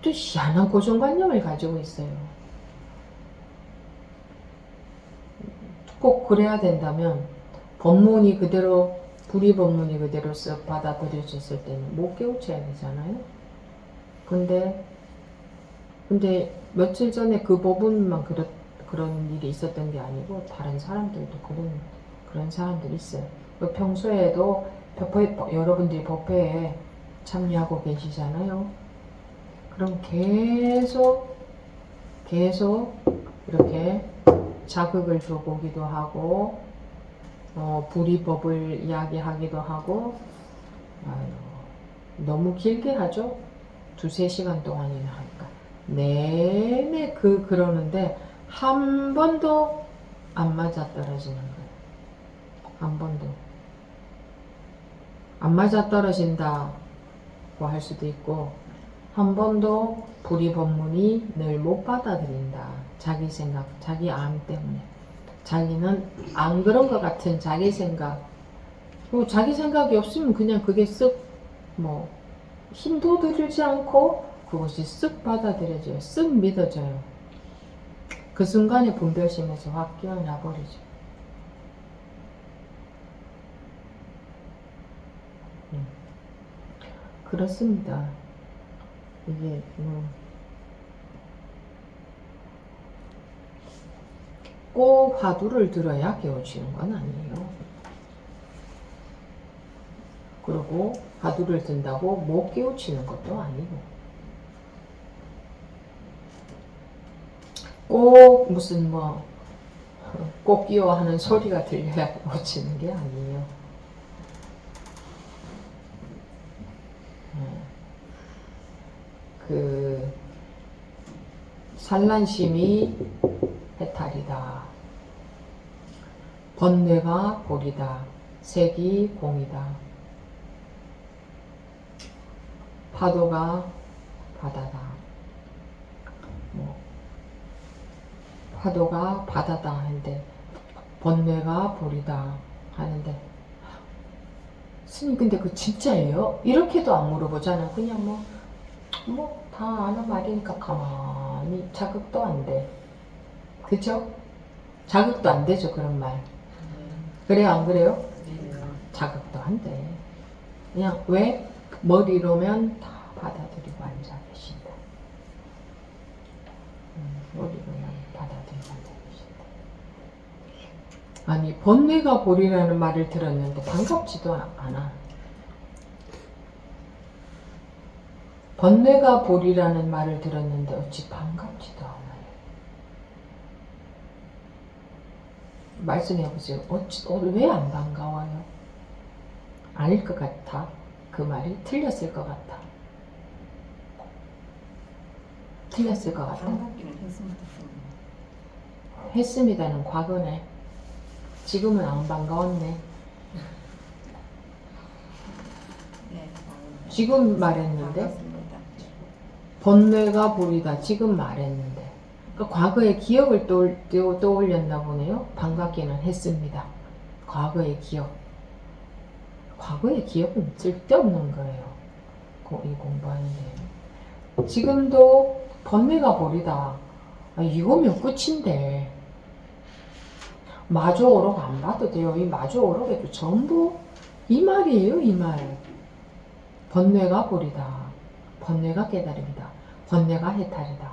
또 희한한 고정관념을 가지고 있어요. 꼭 그래야 된다면 법문이 그대로 불이 법문이 그대로 쓱 받아들여졌을 때는 못 깨우쳐야 되잖아요. 근데 며칠 전에 그 법문만 그런 일이 있었던 게 아니고 다른 사람들도 그런 사람들이 있어요. 평소에도 여러분들이 법회에 참여하고 계시잖아요. 그럼 계속 이렇게 자극을 줘보기도 하고 불이법을 이야기하기도 하고 너무 길게 하죠. 2-3시간 동안이나 하니까 내내 그러는데 한 번도 안 맞아 떨어지는 거예요. 한 번도. 안 맞아 떨어진다고 할 수도 있고, 한 번도 불이법문이 늘 못 받아들인다. 자기 생각, 자기 안 때문에. 자기는 안 그런 것 같은 자기 생각. 그리고 자기 생각이 없으면 그냥 그게 쓱, 힘도 들이지 않고 그것이 쓱 받아들여져요. 쓱 믿어져요. 그 순간에 분별심에서 확 깨어나 버리죠. 그렇습니다. 이게 꼭 화두를 들어야 깨우치는 건 아니에요. 그리고 화두를 든다고 못 깨우치는 것도 아니고, 꼭 무슨 꼭 끼워하는 소리가 들려야 깨우치는 게 아니에요. 그 산란심이 해탈이다. 번뇌가 볼이다. 색이 공이다. 파도가 바다다. 파도가 바다다 하는데 번뇌가 볼이다 하는데, 스님 근데 그 진짜예요? 이렇게도 안 물어보잖아. 그냥 다 아는 말이니까 가만히 자극도 안 돼. 그죠? 자극도 안 되죠, 그런 말. 그래요, 안 그래요? 자극도 안 돼. 그냥 왜? 머리로면 다 받아들이고 앉아 계신다. 머리로면 받아들이고 앉아 계신다. 아니, 번뇌가 볼이라는 말을 들었는데 반갑지도 않아. 번뇌가 볼이라는 말을 들었는데 어찌 반갑지도 않아요. 말씀해보세요. 왜 안 반가워요? 아닐 것 같아. 그 말이 틀렸을 것 같아. 틀렸을 것 같아. 반갑기는 했습니다. 했습니다는 과거네. 지금은 안 반가웠네. 네, 지금 말했는데. 반갑습니다. 번뇌가 볼이다. 지금 말했는데. 그러니까 과거의 기억을 떠올렸나 보네요. 반갑기는 했습니다. 과거의 기억. 과거의 기억은 쓸데없는 거예요. 이 공부하는데. 지금도 번뇌가 볼이다. 이거면 끝인데. 마주 오록 안 봐도 돼요. 이 마주 오록에도 전부 이 말이에요. 이 말. 번뇌가 볼이다. 번뇌가 깨달음이다. 번뇌가 해탈이다.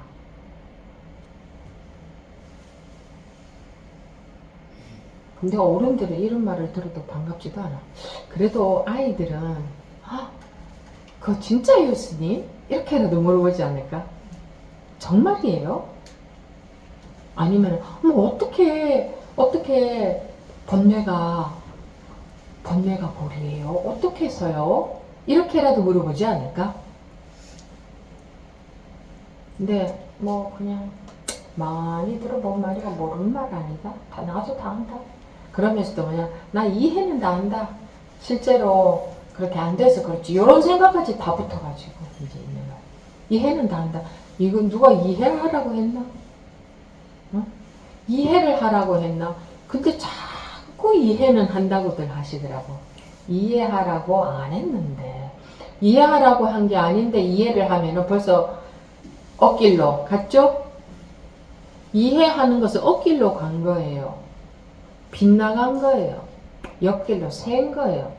근데 어른들은 이런 말을 들어도 반갑지도 않아. 그래도 아이들은 그거 진짜예요, 스님? 이렇게라도 물어보지 않을까? 정말이에요? 아니면 어떻게 번뇌가 볼이에요? 어떻게 해서요? 이렇게라도 물어보지 않을까? 근데 그냥 많이 들어본 말이가 모르는 말 아니다. 다 나도 다 안다. 그러면서도 그냥 나 이해는 다 안다. 실제로 그렇게 안 돼서 그렇지. 이런 생각까지 다 붙어가지고 이제 있는 거야. 이해는 다 한다. 이건 누가 이해하라고 했나? 어? 이해를 하라고 했나? 근데 자꾸 이해는 한다고들 하시더라고. 이해하라고 안 했는데. 이해하라고 한 게 아닌데 이해를 하면은 벌써 엇길로 갔죠? 이해하는 것은 엇길로 간 거예요. 빗나간 거예요. 옆길로 샌 거예요.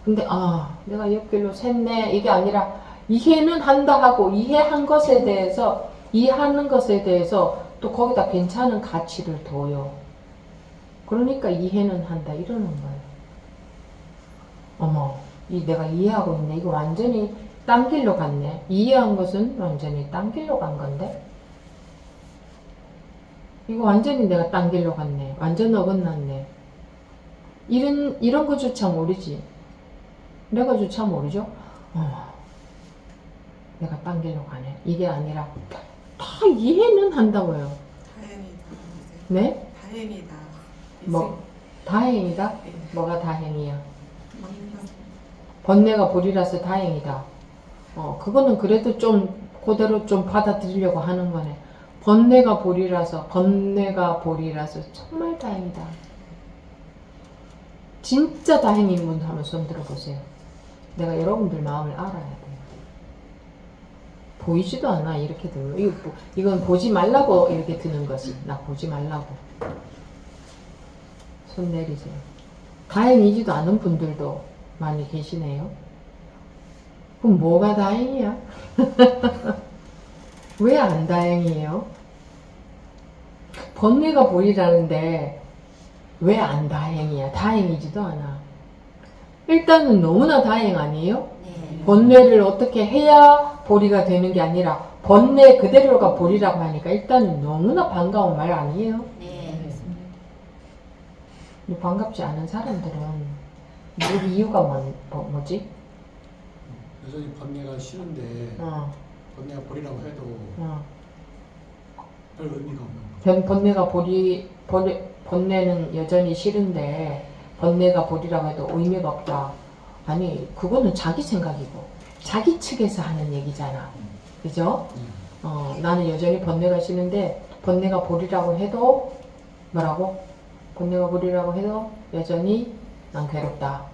근데 내가 옆길로 샜네 이게 아니라 이해는 한다 하고 이해하는 것에 대해서 또 거기다 괜찮은 가치를 둬요. 그러니까 이해는 한다 이러는 거예요. 내가 이해하고 있네. 이거 완전히 딴 길로 갔네. 이해한 것은 완전히 딴 길로 간 건데 이거 완전히 내가 딴 길로 갔네. 완전 어긋났네. 이런 거조차 모르지. 내가 조차 모르죠? 내가 딴 길로 가네. 이게 아니라 다 이해는 한다고요. 다행이다. 네? 다행이다. 뭐 다행이다? 뭐가 다행이야? 번뇌가 볼이라서 다행이다. 그거는 그래도 좀 그대로 좀 받아들이려고 하는 거네. 번뇌가 볼이라서 정말 다행이다. 진짜 다행인 분 한번 손 들어보세요. 내가 여러분들 마음을 알아야 돼요. 보이지도 않아 이렇게 들면 이건 보지 말라고 이렇게 드는 거지. 나 보지 말라고. 손 내리세요. 다행이지도 않은 분들도 많이 계시네요. 그럼 뭐가 다행이야? 왜 안 다행이에요? 번뇌가 볼이라는데 왜 안 다행이야? 다행이지도 않아. 일단은 너무나 다행 아니에요? 네. 번뇌를 어떻게 해야 보리가 되는 게 아니라 번뇌 그대로가 보리라고 하니까 일단은 너무나 반가운 말 아니에요? 네. 근데 반갑지 않은 사람들은 그 이유가 뭐지? 여전히 번뇌가 싫은데 번뇌가 버리라고 해도 별 의미가 없는 거죠. 번뇌는 여전히 싫은데 번뇌가 보리라고 해도 의미가 없다. 아니 그거는 자기 생각이고 자기 측에서 하는 얘기잖아. 그죠? 나는 여전히 번뇌가 싫은데 번뇌가 보리라고 해도 뭐라고? 번뇌가 보리라고 해도 여전히 난 괴롭다.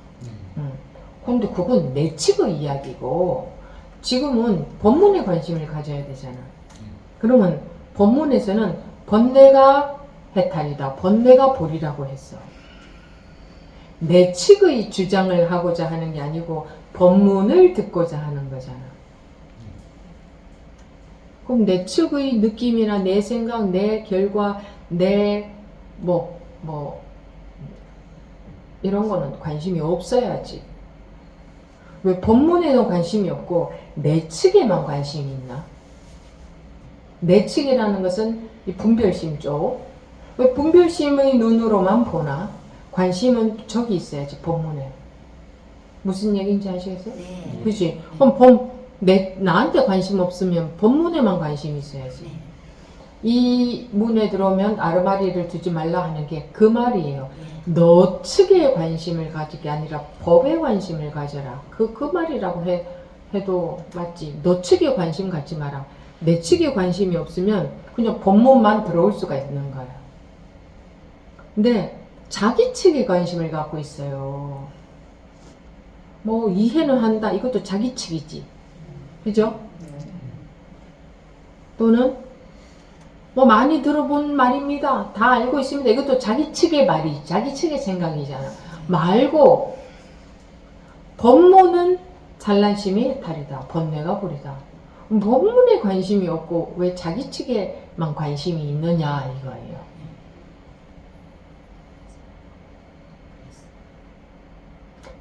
근데 그건 내측의 이야기고 지금은 본문에 관심을 가져야 되잖아. 그러면 본문에서는 번뇌가 해탈이다. 번뇌가 보리라고 했어. 내측의 주장을 하고자 하는 게 아니고 본문을 듣고자 하는 거잖아. 그럼 내측의 느낌이나 내 생각, 내 결과, 내 이런 거는 관심이 없어야지. 왜 본문에는 관심이 없고 내측에만 관심이 있나? 내측이라는 것은 이 분별심 쪽. 왜 분별심의 눈으로만 보나? 관심은 저기 있어야지, 본문에. 무슨 얘기인지 아시겠어요? 네. 그치? 그럼 나한테 관심 없으면 본문에만 관심이 있어야지. 네. 이 문에 들어오면 아르마리를 두지 말라 하는 게 그 말이에요. 너 측에 관심을 가질 게 아니라 법에 관심을 가져라. 그 말이라고 해도 맞지. 너 측에 관심 갖지 마라. 내 측에 관심이 없으면 그냥 본문만 들어올 수가 있는 거야. 근데 자기 측에 관심을 갖고 있어요. 뭐 이해는 한다. 이것도 자기 측이지. 그죠? 또는 뭐 많이 들어본 말입니다. 다 알고 있습니다. 이것도 자기 측의 말이, 자기 측의 생각이잖아. 말고 법문은 찬란심이 해탈이다. 번뇌가 보리다. 법문에 관심이 없고 왜 자기 측에만 관심이 있느냐 이거예요.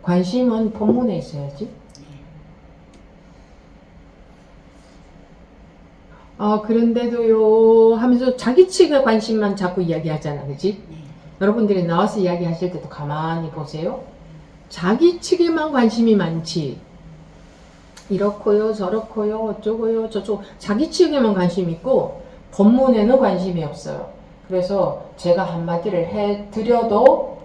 관심은 법문에 있어야지. 그런데도요 하면서 자기 측의 관심만 자꾸 이야기하잖아. 그치? 여러분들이 나와서 이야기하실 때도 가만히 보세요. 자기 측에만 관심이 많지. 이렇고요 저렇고요 어쩌고요 저쩌고 자기 측에만 관심이 있고 본문에는 관심이 없어요. 그래서 제가 한마디를 해드려도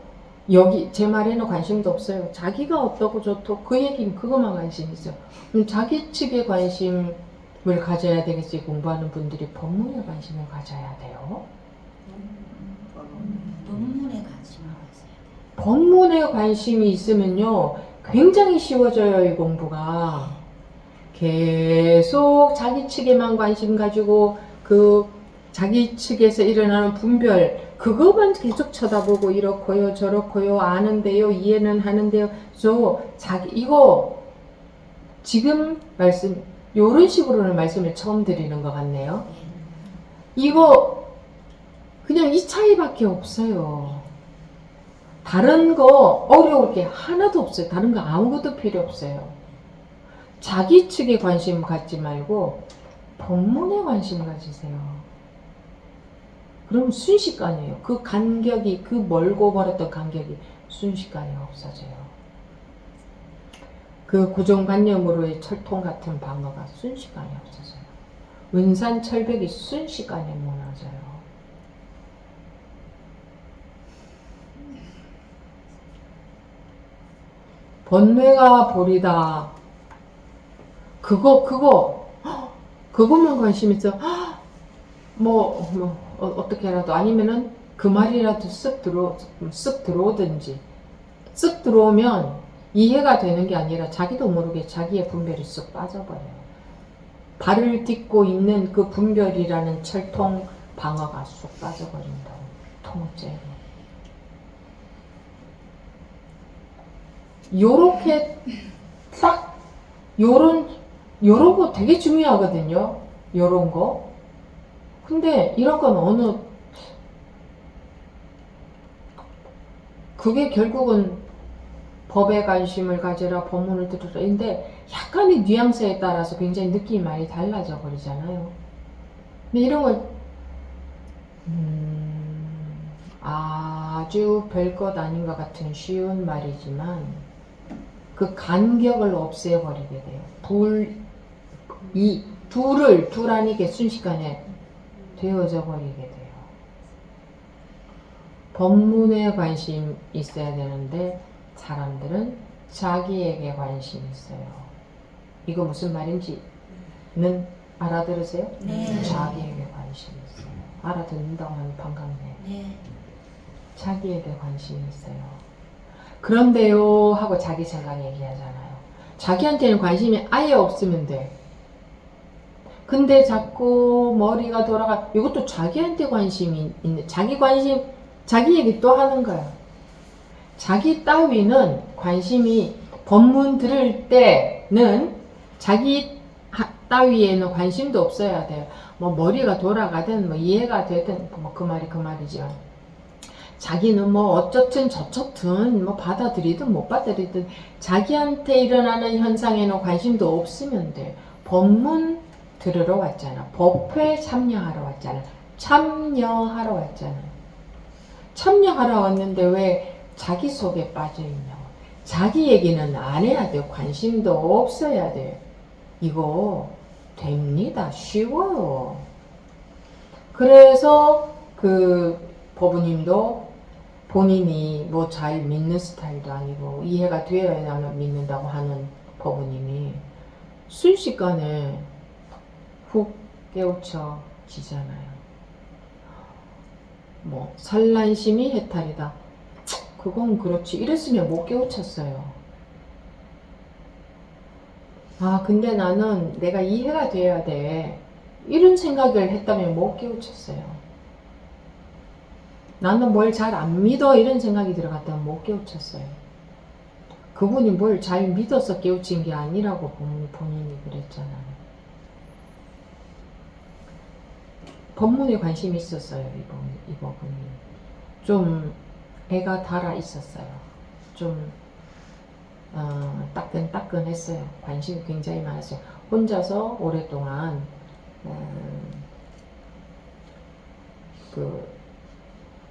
여기 제 말에는 관심도 없어요. 자기가 어떻고 저떻고 그 얘기는 그것만 관심이 있어요. 그럼 자기 측에 관심을 가져야 되겠지. 공부하는 분들이 본문에 관심을 가져야 돼요. 본문에 관심을 가져야 돼요. 본문에 관심이 있으면요 굉장히 쉬워져요. 이 공부가 계속 자기 측에만 관심 가지고 그 자기 측에서 일어나는 분별 그것만 계속 쳐다보고 이렇고요 저렇고요 아는데요 이해는 하는데요 이거 지금 요런 식으로는 말씀을 처음 드리는 것 같네요. 이거 그냥 이 차이밖에 없어요. 다른 거 어려울 게 하나도 없어요. 다른 거 아무것도 필요 없어요. 자기 측에 관심 갖지 말고 본문에 관심 가지세요. 그럼 순식간이에요. 그 간격이 그 멀고 멀었던 간격이 순식간에 없어져요. 그 고정관념으로의 철통 같은 방어가 순식간에 없어져요. 은산철벽이 순식간에 무너져요. 번뇌가 보리다. 그것만 관심 있어. 어떻게라도 아니면은 그 말이라도 쓱 들어오든지. 쓱 들어오면 이해가 되는 게 아니라 자기도 모르게 자기의 분별이 쓱 빠져버려요. 발을 딛고 있는 그 분별이라는 철통 방어가 쑥 빠져버린다고. 통째로. 요렇게 딱 요런 거 되게 중요하거든요. 요런 거. 근데 이런 건 그게 결국은 법에 관심을 가지라, 법문을 들으라. 근데 약간의 뉘앙스에 따라서 굉장히 느낌이 많이 달라져 버리잖아요. 근데 이런 걸 아주 별것 아닌 것 같은 쉬운 말이지만 그 간격을 없애버리게 돼요. 둘 아니게 순식간에 되어져 버리게 돼요. 법문에 관심 있어야 되는데 사람들은 자기에게 관심 있어요. 이거 무슨 말인지는 알아들으세요? 네. 자기에게 관심 있어요. 알아듣는다고 하면 반갑네. 네. 자기에게 관심이 있어요. 그런데요 하고 자기 생각 얘기하잖아요. 자기한테는 관심이 아예 없으면 돼. 근데 자꾸 머리가 돌아가. 이것도 자기한테 관심이 있는, 자기 얘기 또 하는 거야. 자기 따위는 관심이, 법문 들을 때는 자기 따위에는 관심도 없어야 돼요. 뭐 머리가 돌아가든 뭐 이해가 되든 뭐 그 말이죠. 자기는 뭐 어쩌든 저쩌든 뭐 받아들이든 못 받아들이든 자기한테 일어나는 현상에는 관심도 없으면 돼. 법문 들으러 왔잖아. 법회 참여하러 왔잖아. 참여하러 왔는데 왜 자기 속에 빠져 있냐고. 자기 얘기는 안 해야 돼요. 관심도 없어야 돼. 이거 됩니다. 쉬워요. 그래서 그 법우님도 본인이 뭐 잘 믿는 스타일도 아니고 이해가 되어야만 믿는다고 하는 법우님이 순식간에 훅 깨우쳐지잖아요. 뭐 산란심이 해탈이다. 그건 그렇지. 이랬으면 못 깨우쳤어요. 근데 나는 내가 이해가 돼야 돼. 이런 생각을 했다면 못 깨우쳤어요. 나는 뭘 잘 안 믿어. 이런 생각이 들어갔다면 못 깨우쳤어요. 그분이 뭘 잘 믿어서 깨우친 게 아니라고 본인이 그랬잖아요. 법문에 관심이 있었어요. 이분이. 좀 애가 달아 있었어요. 좀 따끈따끈했어요. 관심이 굉장히 많았어요. 혼자서 오랫동안 그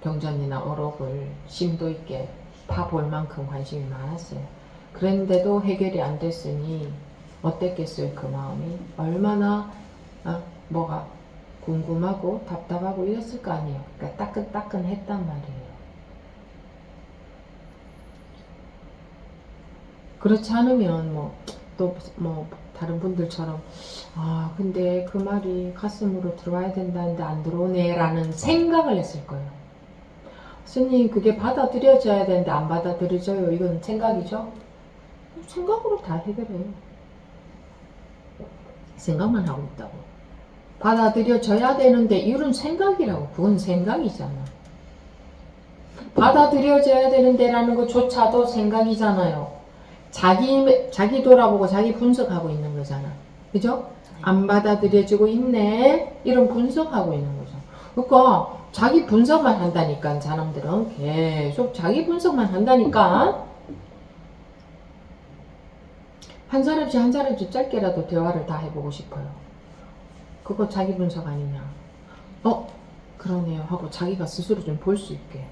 경전이나 어록을 심도 있게 파볼 만큼 관심이 많았어요. 그런데도 해결이 안 됐으니 어땠겠어요? 그 마음이 얼마나 뭐가 궁금하고 답답하고 이랬을 거 아니에요. 그러니까 따끈따끈했단 말이에요. 그렇지 않으면 또 다른 분들처럼 근데 그 말이 가슴으로 들어와야 된다는데 안 들어오네 라는 생각을 했을 거예요. 스님, 그게 받아들여져야 되는데 안 받아들여져요. 이건 생각이죠? 생각으로 다 해결해요. 생각만 하고 있다고. 받아들여져야 되는데 이런 생각이라고. 그건 생각이잖아. 받아들여져야 되는데 라는 것조차도 생각이잖아요. 자기 돌아보고 자기 분석하고 있는 거잖아. 그죠? 안 받아들여지고 있네. 이런 분석하고 있는 거죠. 그러니까 자기 분석만 한다니까. 사람들은 계속 자기 분석만 한다니까. 한 사람씩 짧게라도 대화를 다 해보고 싶어요. 그거 자기 분석 아니냐. 그러네요 하고 자기가 스스로 좀 볼 수 있게.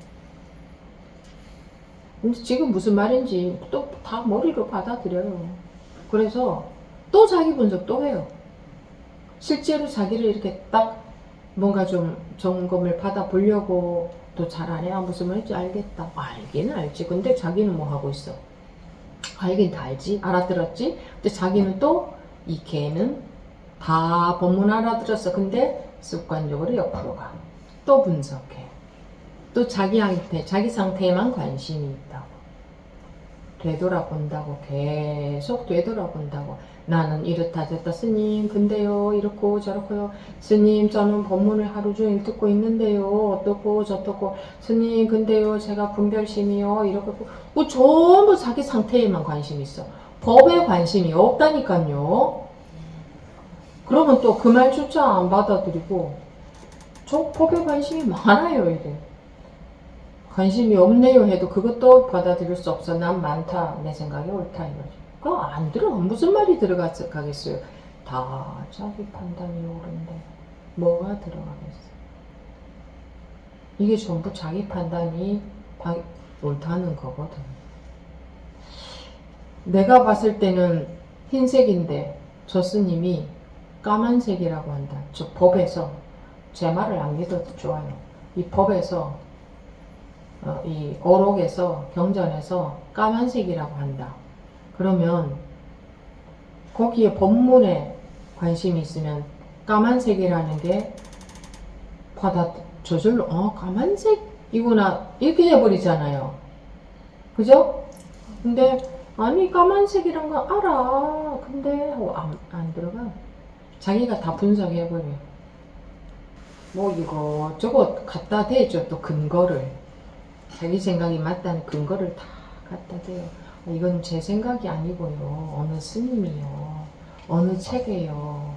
근데 지금 무슨 말인지 또 다 머리로 받아들여요. 그래서 또 자기 분석 또 해요. 실제로 자기를 이렇게 딱 뭔가 좀 점검을 받아보려고 또 잘 안 해. 무슨 말인지 알겠다. 알기는 알지. 근데 자기는 뭐 하고 있어? 알긴 다 알지, 알아들었지. 근데 자기는 또 이 걔는 다 본문 알아들었어. 근데 습관적으로 옆으로 가. 또 분석해. 또 자기한테, 자기 상태에만 관심이 있다고. 되돌아본다고. 계속 되돌아본다고. 나는 이렇다 저렇다. 스님 근데요 이렇고 저렇고요. 스님 저는 법문을 하루 종일 듣고 있는데요 어떻고 저떻고. 스님 근데요 제가 분별심이요 이렇고. 뭐 전부 자기 상태에만 관심이 있어. 법에 관심이 없다니까요. 그러면 또 그 말조차 안 받아들이고 저 법에 관심이 많아요 이래. 관심이 없네요 해도 그것도 받아들일 수 없어. 난 많다. 내 생각이 옳다 이거지. 그거 안 들어. 무슨 말이 들어가겠어요. 다 자기 판단이 옳은데 뭐가 들어가겠어. 이게 전부 자기 판단이 옳다는 거거든. 내가 봤을 때는 흰색인데 저 스님이 까만색이라고 한다. 저 법에서 제 말을 안 믿어도 좋아요. 이 법에서 이 어록에서 경전에서 까만색이라고 한다. 그러면 거기에 법문에 관심이 있으면 까만색이라는 게 저절로 까만색이구나 이렇게 해버리잖아요. 그죠? 근데 아니 까만색이란 거 알아. 근데 하고 안 들어가. 자기가 다 분석해버려. 뭐 이거 저거 갖다 대죠. 또 근거를. 자기 생각이 맞다는 근거를 다 갖다 대요. 이건 제 생각이 아니고요. 어느 스님이요. 어느 책이에요.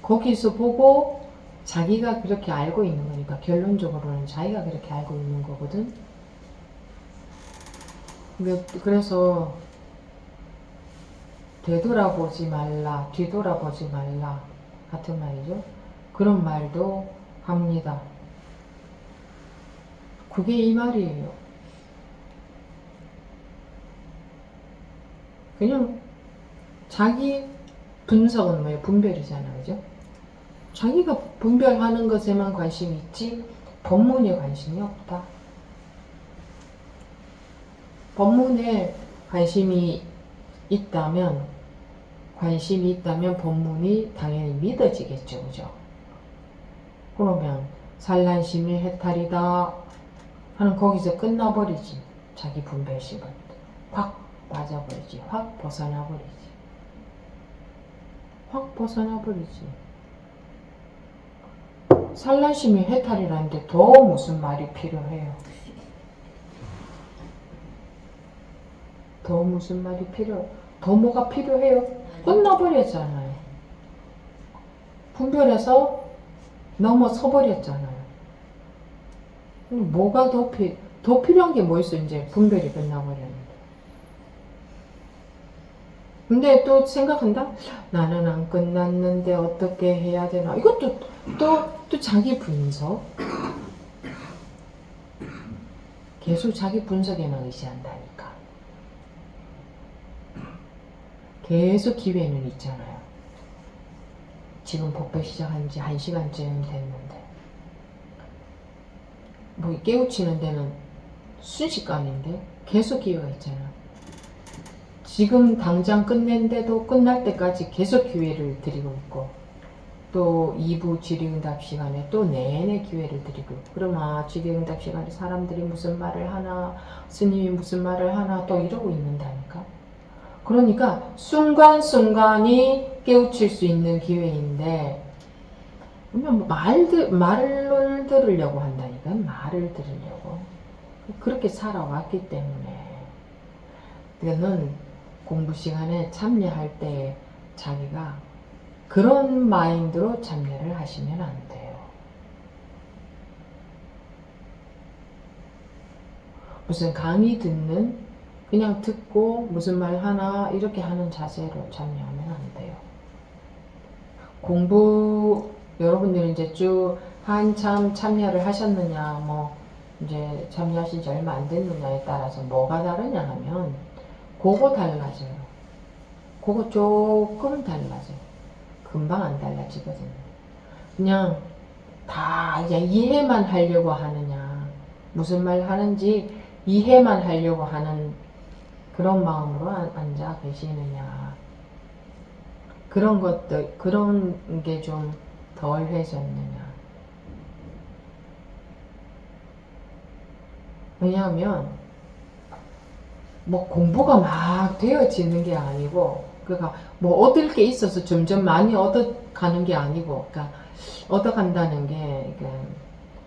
거기서 보고 자기가 그렇게 알고 있는 거니까 결론적으로는 자기가 그렇게 알고 있는 거거든. 그래서 되돌아보지 말라, 뒤돌아보지 말라 같은 말이죠. 그런 말도 합니다. 그게 이 말이에요. 그냥 자기 분석은 뭐예요? 분별이잖아. 그죠? 자기가 분별하는 것에만 관심이 있지 법문에 관심이 없다. 법문에 관심이 있다면 법문이 당연히 믿어지겠죠. 그죠? 그러면 산란심이 해탈이다 하는 거기서 끝나버리지. 자기 분별심은 확 빠져버리지. 확 벗어나버리지. 확 벗어나버리지. 산란심이 해탈이라는데 더 무슨 말이 필요해요? 더 무슨 말이 더 뭐가 필요해요? 끝나버렸잖아요. 분별해서 넘어서버렸잖아요. 뭐가 더 필요한 게 뭐 있어? 이제 분별이 끝나버렸는데. 근데 또 생각한다? 나는 안 끝났는데 어떻게 해야 되나? 이것도 또 자기 분석. 계속 자기 분석에만 의지한다니까. 계속 기회는 있잖아요. 지금 법회 시작한 지 1시간쯤 됐는데 뭐 깨우치는 데는 순식간인데 계속 기회가 있잖아. 지금 당장 끝낸데도 끝날 때까지 계속 기회를 드리고 있고 또 2부 질의응답 시간에 또 내내 기회를 드리고 있고 그러면 질의응답 시간에 사람들이 무슨 말을 하나 스님이 무슨 말을 하나 또 이러고 있는다니까. 그러니까 순간순간이 깨우칠 수 있는 기회인데 그러면 말을 들으려고 한다니까. 말을 들으려고 그렇게 살아왔기 때문에 너는 공부 시간에 참여할 때 자기가 그런 마인드로 참여를 하시면 안 돼요. 무슨 강의 듣는 그냥 듣고 무슨 말 하나 이렇게 하는 자세로 참여하면 안 돼요. 공부 여러분들이 이제 쭉 한참 참여를 하셨느냐 뭐 이제 참여하신 지 얼마 안 됐느냐에 따라서 뭐가 다르냐 하면 그거 달라져요. 그거 조금 달라져요. 금방 안 달라지거든요. 그냥 다 이제 이해만 하려고 하느냐 무슨 말 하는지 이해만 하려고 하는 그런 마음으로 앉아 계시느냐. 그런 것들, 그런 게 좀 덜해졌느냐. 왜냐하면 뭐 공부가 막 되어지는 게 아니고, 그러니까 뭐 얻을 게 있어서 점점 많이 얻어가는 게 아니고, 그러니까 얻어간다는 게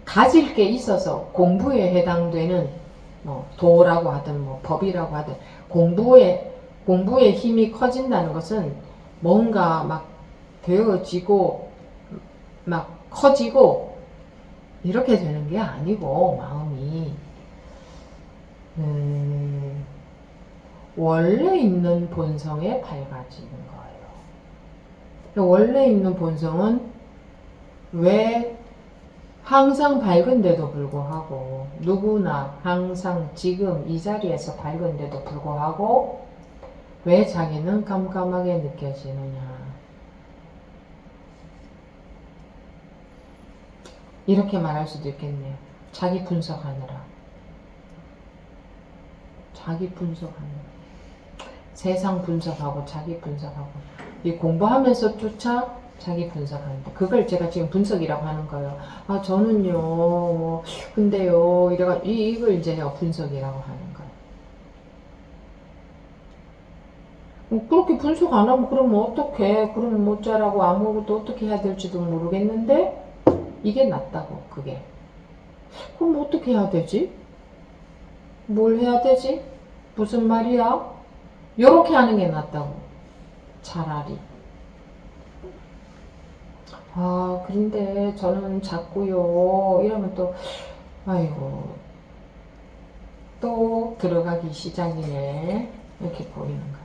가질 게 있어서 공부에 해당되는 뭐 도라고 하든 뭐 법이라고 하든 공부의 힘이 커진다는 것은 뭔가 막 되어지고 막 커지고 이렇게 되는 게 아니고, 마음이 원래 있는 본성에 밝아지는 거예요. 원래 있는 본성은 왜 항상 밝은데도 불구하고, 누구나 항상 지금 이 자리에서 밝은데도 불구하고 왜 자기는 깜깜하게 느껴지느냐. 이렇게 말할 수도 있겠네요. 자기 분석하느라. 자기 분석하느라. 세상 분석하고 자기 분석하고, 이 공부하면서 쫓아 자기 분석하는데, 그걸 제가 지금 분석이라고 하는 거예요. 아, 저는요, 뭐, 근데요, 이걸 이제 분석이라고 하는 거예요. 그렇게 분석 안 하면 그러면 어떡해? 그러면 못 자라고 아무것도 어떻게 해야 될지도 모르겠는데, 이게 낫다고, 그게. 그럼 어떻게 해야 되지? 뭘 해야 되지? 무슨 말이야? 요렇게 하는 게 낫다고. 차라리. 아, 그런데 저는 자꾸요. 이러면 또, 아이고, 또 들어가기 시작이네. 이렇게 보이는 거야.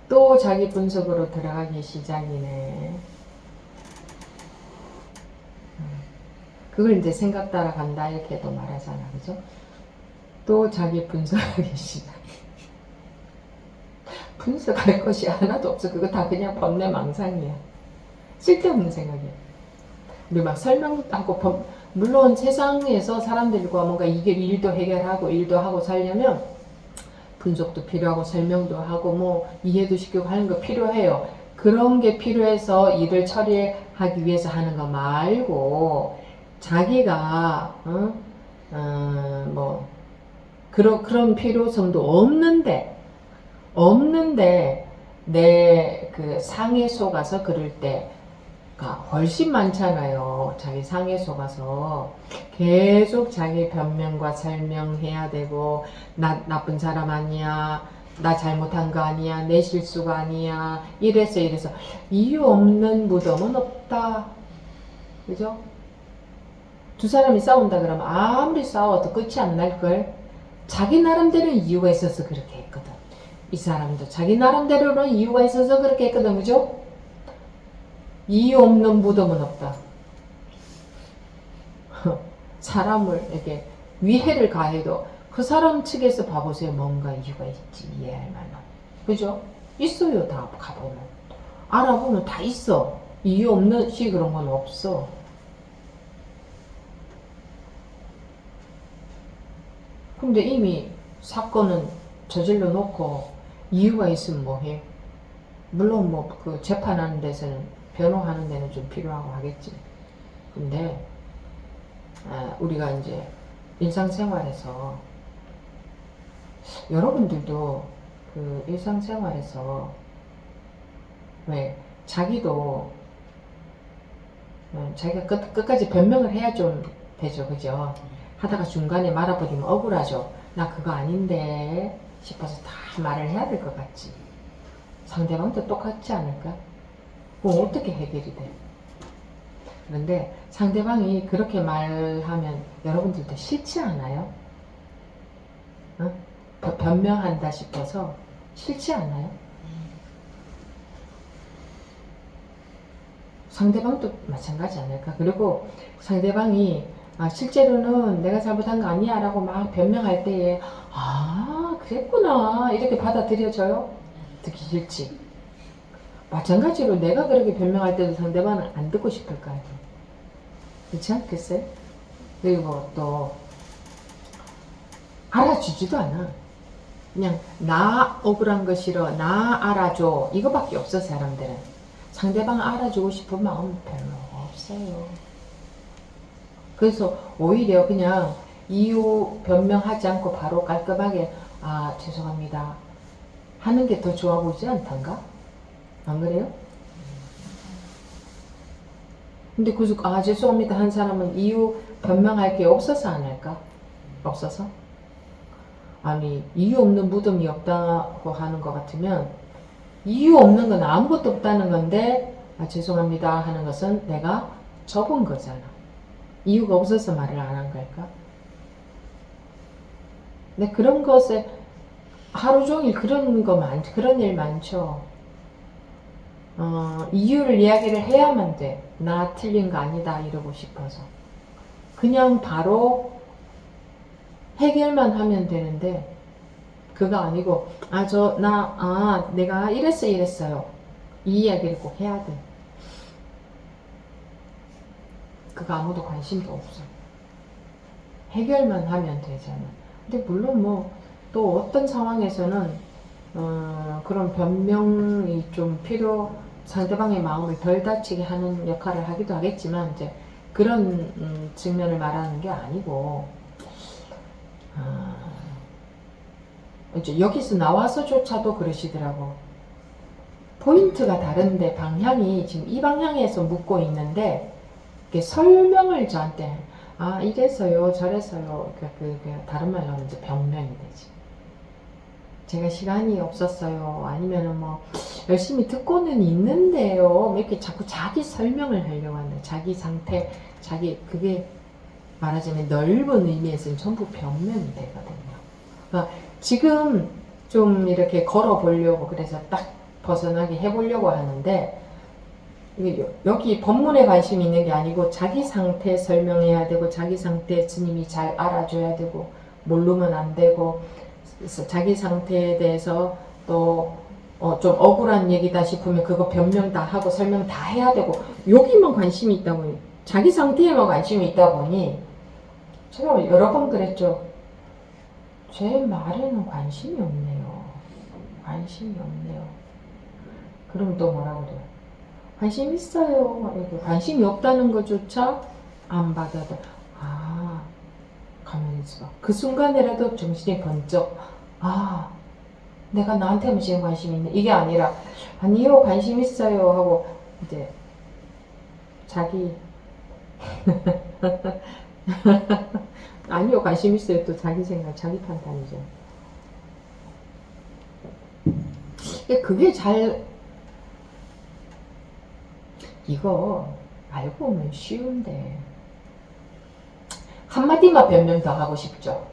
또 자기 분석으로 들어가기 시작이네. 그걸 이제 생각 따라간다 이렇게도 말하잖아, 그죠? 또 자기 분석하기 시작. 분석할 것이 하나도 없어. 그거 다 그냥 번뇌망상이야. 쓸데없는 생각이야. 우리 막 설명하고, 물론 세상에서 사람들과 뭔가 일도 해결하고 일도 하고 살려면 분석도 필요하고 설명도 하고 뭐 이해도 시키고 하는 거 필요해요. 그런 게 필요해서 일을 처리하기 위해서 하는 거 말고, 자기가 뭐 그런 필요성도 없는데 내 그 상에 속아서 그럴 때가 훨씬 많잖아요. 자기 상에 속아서 계속 자기 변명과 설명해야 되고, 나 나쁜 사람 아니야, 나 잘못한 거 아니야, 내 실수가 아니야, 이래서 이유 없는 무덤은 없다. 그죠? 두 사람이 싸운다 그러면 아무리 싸워도 끝이 안 날걸. 자기 나름대로 이유가 있어서 그렇게 했거든. 이 사람도 자기 나름대로는 이유가 있어서 그렇게 했거든. 그죠? 이유 없는 무덤은 없다. 사람을 이렇게 위해를 가해도 그 사람 측에서 봐보세요. 뭔가 이유가 있지, 이해할 만한. 그죠? 있어요. 다 가보면. 알아보면 다 있어. 이유 없는 시 그런 건 없어. 근데 이미 사건은 저질러 놓고 이유가 있으면 뭐해? 물론 뭐 그 재판하는 데서는, 변호하는 데는 좀 필요하고 하겠지. 근데 우리가 이제 일상생활에서, 여러분들도 그 일상생활에서 왜 자기도 자기가 끝까지 변명을 해야 좀 되죠. 그죠? 하다가 중간에 말아버리면 억울하죠. 나 그거 아닌데 싶어서 다 말을 해야 될 것 같지. 상대방도 똑같지 않을까? 그럼 어떻게 해결이 돼? 그런데 상대방이 그렇게 말하면 여러분들도 싫지 않아요? 어? 변명한다 싶어서 싫지 않아요? 상대방도 마찬가지 않을까? 그리고 상대방이 실제로는 내가 잘못한 거 아니야 라고 막 변명할 때에 그랬구나 이렇게 받아들여져요? 듣기 싫지. 마찬가지로 내가 그렇게 변명할 때도 상대방은 안 듣고 싶을 거 아니에요. 그렇지 않겠어요? 그리고 또 알아주지도 않아. 그냥 나 억울한 거 싫어, 나 알아줘, 이거밖에 없어. 사람들은 상대방 알아주고 싶은 마음 별로 없어요. 그래서 오히려 그냥 이유 변명하지 않고 바로 깔끔하게 아 죄송합니다 하는 게 더 좋아 보이지 않던가? 안 그래요? 근데 그래서 아 죄송합니다 한 사람은 이유 변명할 게 없어서 안 할까? 없어서? 아니 이유 없는 무덤이 없다고 하는 것 같으면 이유 없는 건 아무것도 없다는 건데 아 죄송합니다 하는 것은 내가 접은 거잖아. 이유가 없어서 말을 안 한 걸까? 근데 그런 것에 하루 종일 그런 일 많죠. 이유를 이야기를 해야만 돼. 나 틀린 거 아니다 이러고 싶어서. 그냥 바로 해결만 하면 되는데 그거 아니고 내가 이랬어요. 이 이야기를 꼭 해야 돼. 그거 아무도 관심도 없어. 해결만 하면 되잖아. 근데 물론 뭐 또 어떤 상황에서는 그런 변명이 좀 상대방의 마음을 덜 다치게 하는 역할을 하기도 하겠지만 이제 그런 측면을 말하는 게 아니고 이제 여기서 나와서조차도 그러시더라고. 포인트가 다른데 방향이 지금 이 방향에서 묻고 있는데 이렇게 설명을 저한테 아 이래서요 저래서요 다른 말로 하면 이제 변명이 되지. 제가 시간이 없었어요. 아니면은 뭐 열심히 듣고는 있는데요. 이렇게 자꾸 자기 설명을 하려고 한다. 자기 상태, 그게 말하자면 넓은 의미에서는 전부 변명이 되거든요. 그러니까 지금 좀 이렇게 걸어보려고 그래서 딱 벗어나게 해보려고 하는데 여기 본문에 관심이 있는 게 아니고 자기 상태 설명해야 되고 자기 상태 스님이 잘 알아줘야 되고 모르면 안 되고 자기 상태에 대해서 또 좀 억울한 얘기다 싶으면 그거 변명 다 하고 설명 다 해야 되고 여기만 관심이 있다 보니 자기 상태에만 관심이 있다 보니 제가 여러 번 그랬죠. 제 말에는 관심이 없네요. 관심이 없네요. 그럼 또 뭐라고 그래요? 관심 있어요. 이렇게 관심이 없다는 것조차 안 받아도 아 가만히 있어봐. 그 순간이라도 정신이 번쩍 아 내가 나한테만 지금 관심 있네 이게 아니라 아니요 관심 있어요 하고 이제 자기 아니요 관심 있어요 또 자기 생각 자기 판단이죠. 그게 이거 알고 보면 쉬운데 한마디만 변명 더 하고 싶죠.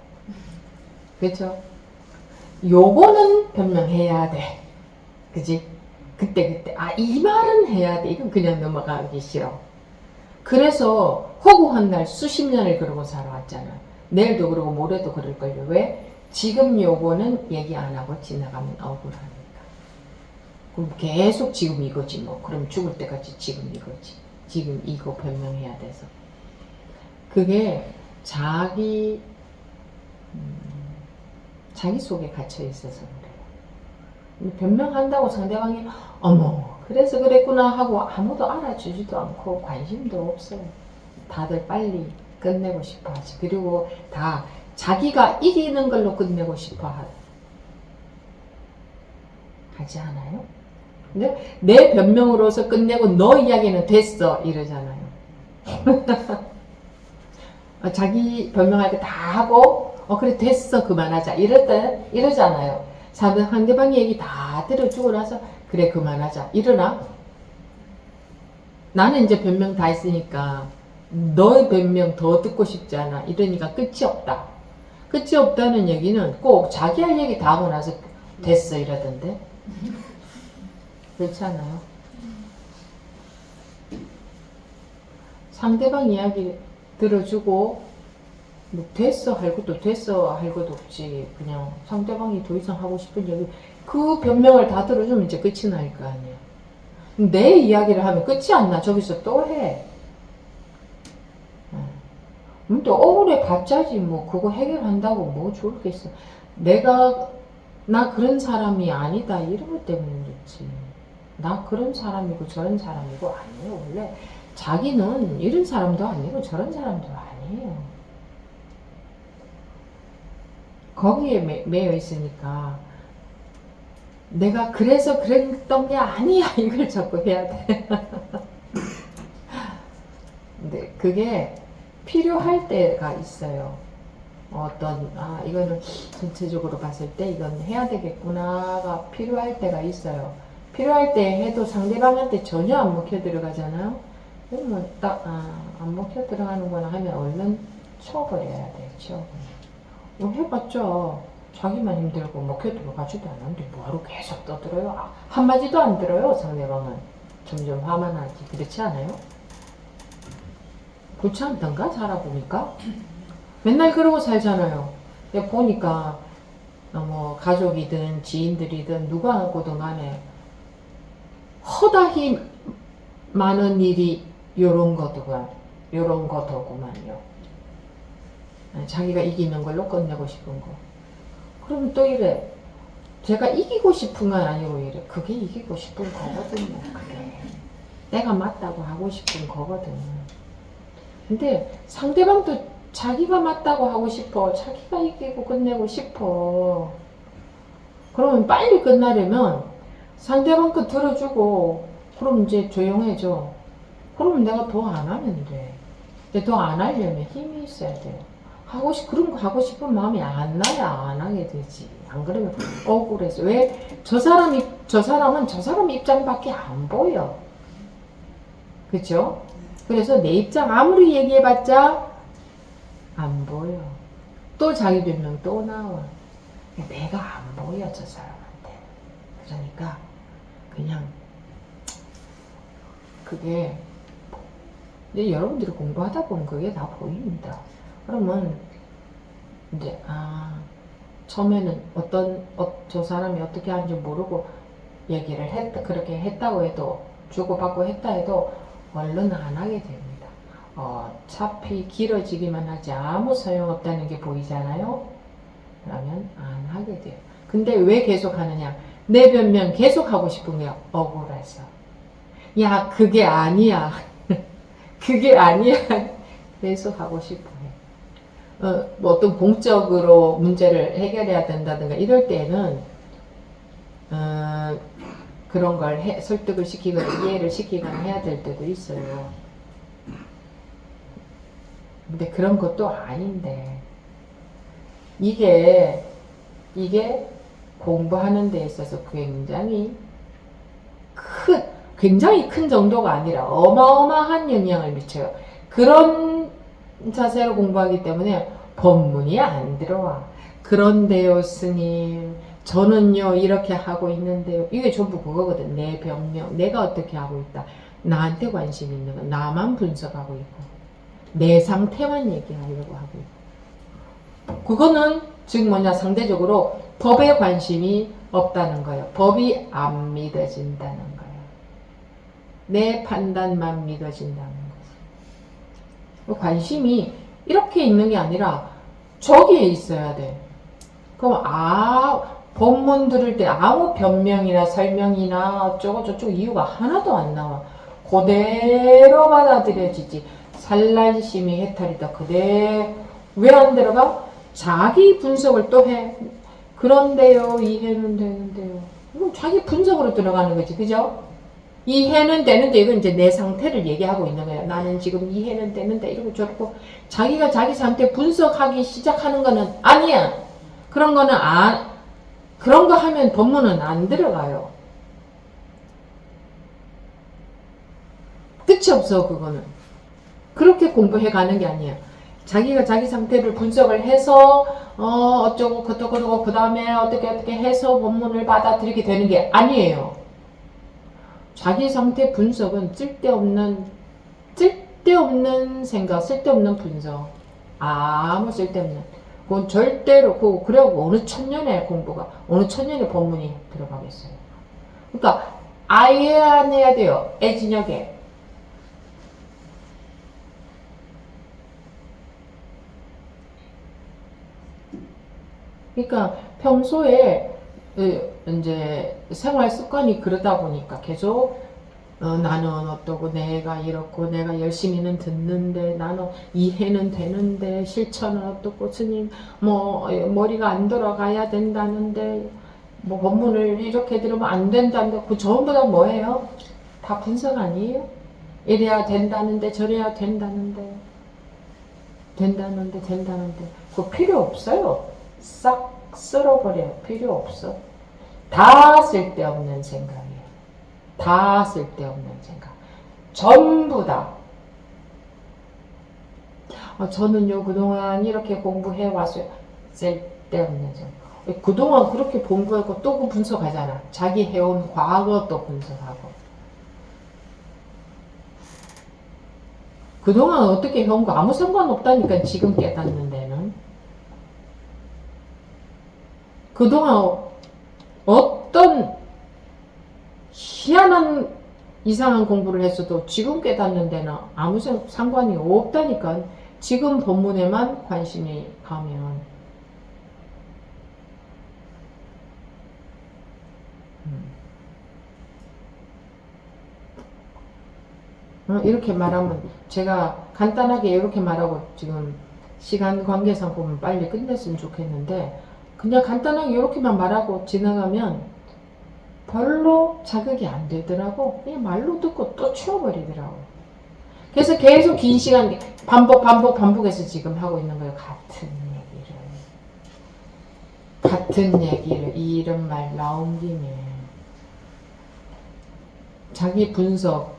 그렇죠? 요거는 변명해야 돼. 그지? 그때 이 말은 해야 돼. 이건 그냥 넘어가기 싫어. 그래서 허구한 날 수십 년을 그러고 살아왔잖아. 내일도 그러고 모레도 그럴걸요. 왜? 지금 요거는 얘기 안 하고 지나가면 억울하니까. 그럼 계속 지금 이거지 뭐. 그럼 죽을 때까지 지금 이거지. 지금 이거 변명해야 돼서. 그게 자기 속에 갇혀 있어서 그래요. 변명한다고 상대방이 어머 그래서 그랬구나 하고 아무도 알아주지도 않고 관심도 없어요. 다들 빨리 끝내고 싶어 하지. 그리고 다 자기가 이기는 걸로 끝내고 싶어 하지 않아요? 근데 내 변명으로서 끝내고 너 이야기는 됐어 이러잖아요. 자기 변명할 때 다 하고 그래 됐어 그만하자 이러잖아요. 상대방의 얘기 다 들어주고 나서 그래 그만하자 이러나? 나는 이제 변명 다 했으니까 너의 변명 더 듣고 싶지 않아 이러니까 끝이 없다. 끝이 없다는 얘기는 꼭 자기 할 얘기 다 하고 나서 됐어 이러던데 그렇지 않아요? 상대방 이야기 들어주고 뭐 됐어 할 것도 됐어 할 것도 없지. 그냥 상대방이 더 이상 하고 싶은 얘기 그 변명을 다 들어주면 이제 끝이 날 거 아니야. 내 이야기를 하면 끝이 안 나. 저기서 또 해. 근데 억울해 봤자지 뭐 그거 해결한다고 뭐 좋을겠어. 내가 나 그런 사람이 아니다 이런 것 때문에 그렇지. 나 그런 사람이고 저런 사람이고 아니에요. 원래 자기는 이런 사람도 아니고 저런 사람도 아니에요. 거기에 매여 있으니까 내가 그래서 그랬던 게 아니야 이걸 자꾸 해야 돼. 근데 그게 필요할 때가 있어요. 이거는 전체적으로 봤을 때 이건 해야 되겠구나가 필요할 때가 있어요. 필요할 때 해도 상대방한테 전혀 안 먹혀 들어가잖아요. 그러면 안 먹혀 들어가는구나 하면 얼른 쳐버려야 돼. 해봤자 자기만 힘들고 먹혀 들어가지도 않는데 뭐하러 계속 떠들어요. 한마디도 안 들어요. 상대방은 점점 화만 나지. 그렇지 않아요? 그렇지 않던가? 살아보니까 맨날 그러고 살잖아요. 내가 보니까 뭐 가족이든 지인들이든 누구하고든 간에 허다히 많은 일이 요런 거더구만요. 자기가 이기는 걸로 끝내고 싶은 거. 그럼 또 이래. 제가 이기고 싶은 건 아니고 이래. 그게 이기고 싶은 거거든요. 그게. 내가 맞다고 하고 싶은 거거든. 근데 상대방도 자기가 맞다고 하고 싶어. 자기가 이기고 끝내고 싶어. 그러면 빨리 끝나려면 상대방 거 들어주고 그럼 이제 조용해져. 그러면 내가 더 안 하면 돼. 근데 더 안 하려면 힘이 있어야 돼요. 그런 거 하고 싶은 마음이 안 나야 안 하게 되지. 안 그러면 억울해서. 왜? 저 사람은 저 사람 입장밖에 안 보여. 그죠? 그래서 내 입장 아무리 얘기해봤자 안 보여. 또 자기 변명 또 나와. 내가 안 보여 저 사람한테. 그러니까 그냥 그게 이제 여러분들이 공부하다 보면 그게 다 보입니다. 그러면 이제 처음에는 저 사람이 어떻게 하는지 모르고 얘기를 그렇게 했다고 해도 주고받고 했다 해도 얼른 안 하게 됩니다. 어차피 길어지기만 하지 아무 소용없다는 게 보이잖아요. 그러면 안 하게 돼요. 근데 왜 계속 하느냐? 내 변명 계속 하고 싶은 게 억울해서. 야, 그게 아니야. 그게 아니야. 계속 하고 싶어 해. 뭐 어떤 공적으로 문제를 해결해야 된다든가 이럴 때는 그런 걸 설득을 시키거나 이해를 시키거나 해야 될 때도 있어요. 근데 그런 것도 아닌데 이게 공부하는 데 있어서 굉장히 큰 정도가 아니라 어마어마한 영향을 미쳐요. 그런 자세로 공부하기 때문에 법문이 안 들어와. 그런데요 스님 저는요 이렇게 하고 있는데요. 이게 전부 그거거든. 내 변명, 내가 어떻게 하고 있다. 나한테 관심 있는 거, 나만 분석하고 있고 내 상태만 얘기하려고 하고 있고 그거는 즉 상대적으로 법에 관심이 없다는 거예요. 법이 안 믿어진다는 거예요. 내 판단만 믿어진다는 거죠. 관심이 이렇게 있는 게 아니라 저기에 있어야 돼. 그럼 법문 들을 때 아무 변명이나 설명이나 어쩌고저쩌고 이유가 하나도 안 나와. 그대로 받아들여지지. 산란심이 해탈이다. 왜 안 들어가? 자기 분석을 또 해. 그런데요, 이해는 되는데요. 그럼 자기 분석으로 들어가는 거지, 그죠? 이해는 되는데, 이건 이제 내 상태를 얘기하고 있는 거야. 나는 지금 이해는 되는데, 이러고 저러고. 자기가 자기 상태 분석하기 시작하는 거는 아니야. 그런 거 하면 법문은 안 들어가요. 끝이 없어, 그거는. 그렇게 공부해 가는 게 아니야. 자기가 자기 상태를 분석을 해서 어쩌고 그러고 그 다음에 어떻게 해서 법문을 받아들이게 되는 게 아니에요. 자기 상태 분석은 쓸데없는 생각, 쓸데없는 분석, 아무 쓸데없는. 그건 절대로 그래고 어느 천년의 공부가 어느 천년의 법문이 들어가겠어요. 그러니까 아예 안 해야 돼요. 애진혁에. 그러니까 평소에 이제 생활 습관이 그러다 보니까 계속 나는 어떠고 내가 이렇고 내가 열심히는 듣는데 나는 이해는 되는데 실천은 어떻고 스님 뭐 머리가 안 돌아가야 된다는데 뭐 법문을 이렇게 들으면 안 된다는데 그 전부 다 뭐예요? 다 분석 아니에요? 이래야 된다는데 저래야 된다는데 그거 필요 없어요. 싹 쓸어버려요. 필요 없어. 다 쓸데없는 생각이에요. 다 쓸데없는 생각. 전부 다. 저는요 그동안 이렇게 공부해 왔어요. 쓸데없는 생각. 그동안 그렇게 공부하고 또 그 분석하잖아. 자기 해온 과거 또 분석하고. 그동안 어떻게 해온 거 아무 상관없다니까 지금 깨닫는 데는. 그동안 어떤 희한한 이상한 공부를 했어도 지금 깨닫는 데는 아무 상관이 없다니까. 지금 법문에만 관심이 가면. 이렇게 말하면 제가 간단하게 이렇게 말하고 지금 시간 관계상 보면 빨리 끝냈으면 좋겠는데 그냥 간단하게 이렇게만 말하고 지나가면 별로 자극이 안 되더라고. 그냥 말로 듣고 또 치워버리더라고. 그래서 계속 긴 시간 반복해서 지금 하고 있는 거예요. 같은 얘기를 이런 말 나온 김에 자기 분석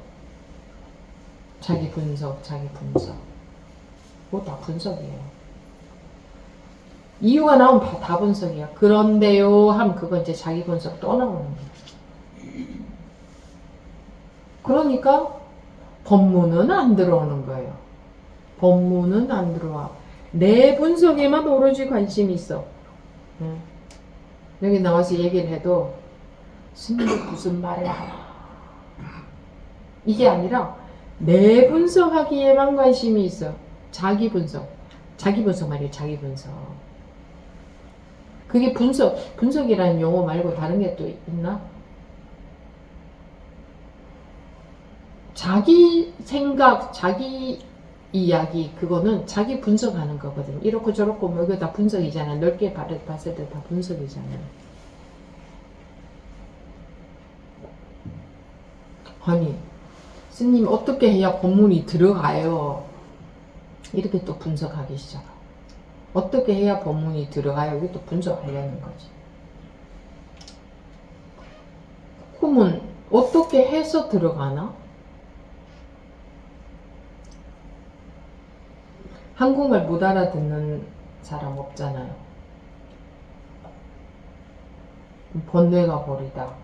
그거 다 분석이에요. 이유가 나오면 다 분석이야. 그런데요 하면 그거 이제 자기 분석 또 나오는 거야. 그러니까 법문은 안 들어오는 거예요. 법문은 안 들어와. 내 분석에만 오로지 관심이 있어. 여기 나와서 얘기를 해도 스님이 무슨 말을 하나 이게 아니라 내 분석하기에만 관심이 있어. 자기 분석 말이에요. 자기 분석. 그게 분석이라는 용어 말고 다른 게 또 있나? 자기 생각, 자기 이야기, 그거는 자기 분석하는 거거든요. 이렇고 저렇고 뭐 이거 다 분석이잖아. 넓게 봤을 때 다 분석이잖아. 아니, 스님 어떻게 해야 법문이 들어가요? 이렇게 또 분석하기 시작하고. 어떻게 해야 법문이 들어가요? 이게 또 분석하려는 거지. 그러면 어떻게 해서 들어가나? 한국말 못 알아듣는 사람 없잖아요. 번뇌가 버리다.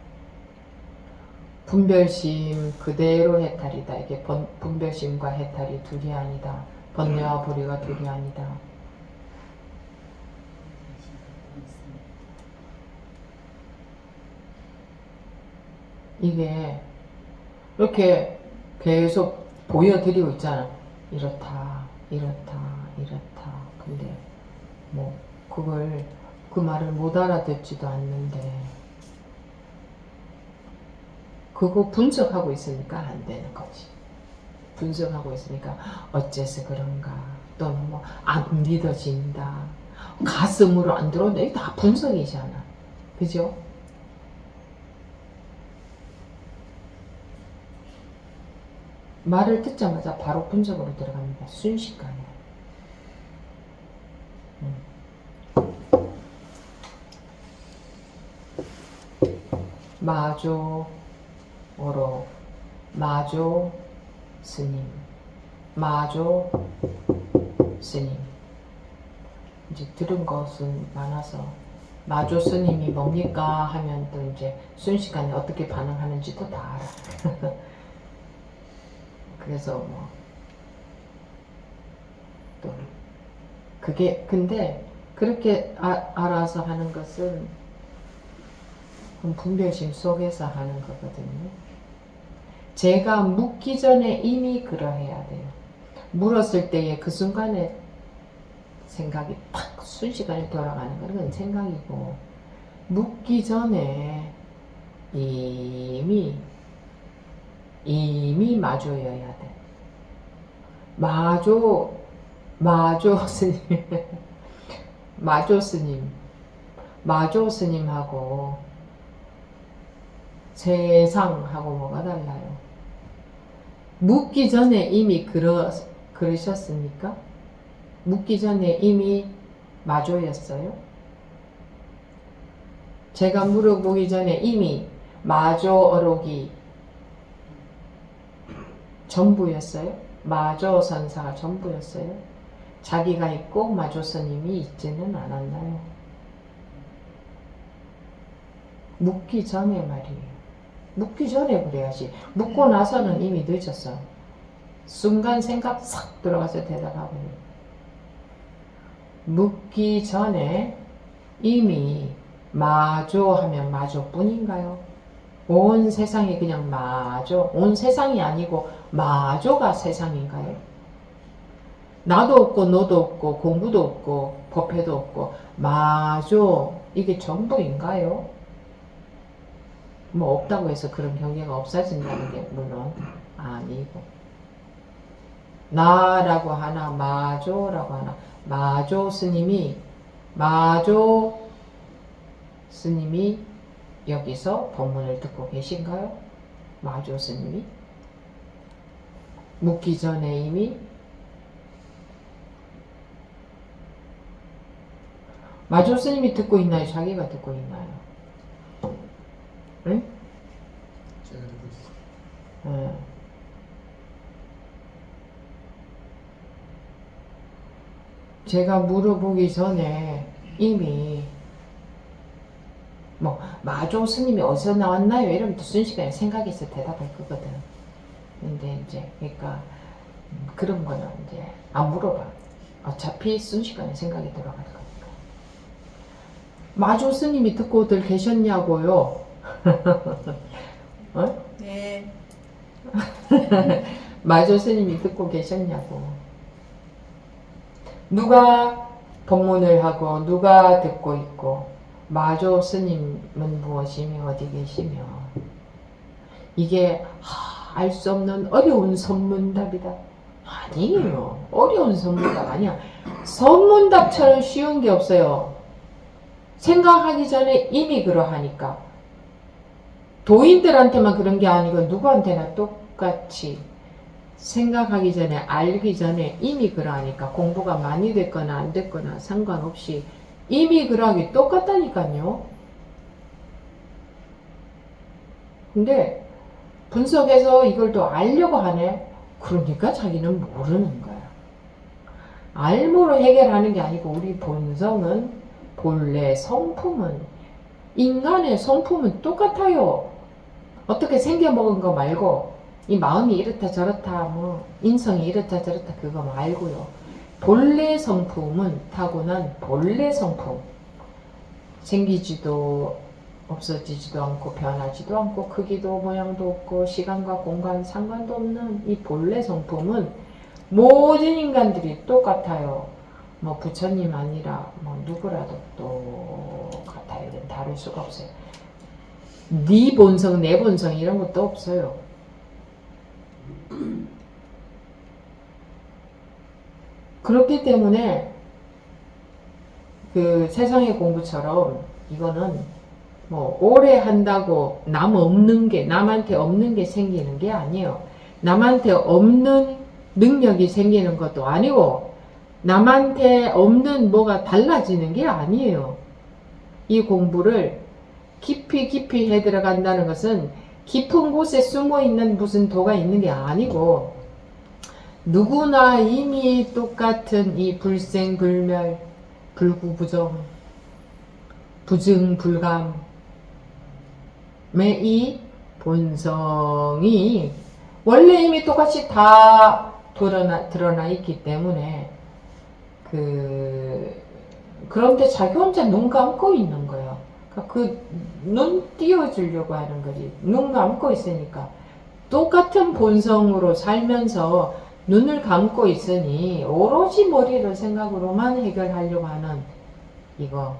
분별심 그대로 해탈이다. 이게 분별심과 해탈이 둘이 아니다. 번뇌와 보리가 둘이 아니다. 이게 이렇게 계속 보여드리고 있잖아. 이렇다. 근데 뭐 그 말을 못 알아듣지도 않는데 그거 분석하고 있으니까 안 되는 거지. 분석하고 있으니까 어째서 그런가, 또는 뭐 안 믿어진다, 가슴으로 안 들어온다. 이게 다 분석이잖아. 그죠? 말을 듣자마자 바로 분석으로 들어갑니다. 순식간에. 마조 어로, 마조 스님, 마조 스님. 이제 들은 것은 많아서 마조 스님이 뭡니까 하면 또 이제 순식간에 어떻게 반응하는지도 다 알아. 그래서 뭐 또 그게 근데 그렇게 알아서 하는 것은 분별심 속에서 하는 거거든요. 제가 묻기 전에 이미 그러해야 돼요. 물었을 때의 그 순간에 생각이 탁 순식간에 돌아가는 건 생각이고, 묻기 전에 이미 마조여야 돼. 마조 스님, 마조 스님하고 세상하고 뭐가 달라요? 묻기 전에 이미 그러셨습니까? 묻기 전에 이미 마조였어요? 제가 물어보기 전에 이미 마조 어록이 전부였어요? 마조 선사가 전부였어요? 자기가 있고 마조 스님이 있지는 않았나요? 묻기 전에 말이에요. 묻기 전에 그래야지. 묻고 나서는 이미 늦었어. 순간 생각 싹 들어가서 대답하거든요. 묻기 전에 이미 마조 하면 마조뿐인가요? 온 세상이 그냥 마조, 온 세상이 아니고 마조가 세상인가요? 나도 없고 너도 없고 공부도 없고 법회도 없고 마조 이게 전부인가요? 뭐 없다고 해서 그런 경계가 없어진다는 게 물론 아니고, 나라고 하나 마조라고 하나, 마조 스님이 여기서 법문을 듣고 계신가요? 마조 스님이 묻기 전에 이미 마조 스님이 듣고 있나요? 자기가 듣고 있나요? 응? 제가 듣고 있어요. 응. 제가 물어보기 전에 이미 뭐 마조 스님이 어디서 나왔나요? 이러면 또 순식간에 생각해서 대답할 거거든. 근데 이제 그러니까 그런 거는 이제 안 물어봐. 어차피 순식간에 생각이 들어갈 거니까. 마조 스님이 듣고들 계셨냐고요? 어? 네. 마조 스님이 듣고 계셨냐고. 누가 법문을 하고 누가 듣고 있고, 마조 스님은 무엇이며 어디 계시며. 이게 알 수 없는 어려운 선문답이다. 아니에요. 어려운 선문답 아니야. 선문답처럼 쉬운 게 없어요. 생각하기 전에 이미 그러하니까. 도인들한테만 그런 게 아니고 누구한테나 똑같이 생각하기 전에, 알기 전에 이미 그러하니까, 공부가 많이 됐거나 안 됐거나 상관없이 이미 그러하기 똑같다니까요. 근데 분석해서 이걸 또 알려고 하네. 그러니까 자기는 모르는 거야. 알모로 해결하는 게 아니고, 우리 본성은, 본래 성품은, 인간의 성품은 똑같아요. 어떻게 생겨먹은 거 말고, 이 마음이 이렇다 저렇다, 뭐 인성이 이렇다 저렇다 그거 말고요. 본래 성품은, 타고난 본래 성품, 생기지도 없어지지도 않고 변하지도 않고 크기도 모양도 없고 시간과 공간 상관도 없는 이 본래 성품은 모든 인간들이 똑같아요. 뭐 부처님 아니라 뭐 누구라도 똑같아요. 다를 수가 없어요. 네 본성 내 본성 이런 것도 없어요. 그렇기 때문에 그 세상의 공부처럼 이거는 뭐 오래 한다고 남한테 없는 게 생기는 게 아니에요. 남한테 없는 능력이 생기는 것도 아니고, 남한테 없는 뭐가 달라지는 게 아니에요. 이 공부를 깊이 해 들어간다는 것은 깊은 곳에 숨어 있는 무슨 도가 있는 게 아니고, 누구나 이미 똑같은 이 불생불멸, 불구부정, 부증불감의 이 본성이 원래 이미 똑같이 다 드러나 있기 때문에 그런데 자기 혼자 눈 감고 있는 거예요. 그 눈 띄워주려고 하는 거지. 눈 감고 있으니까 똑같은 본성으로 살면서 눈을 감고 있으니 오로지 머리를 생각으로만 해결하려고 하는 이거.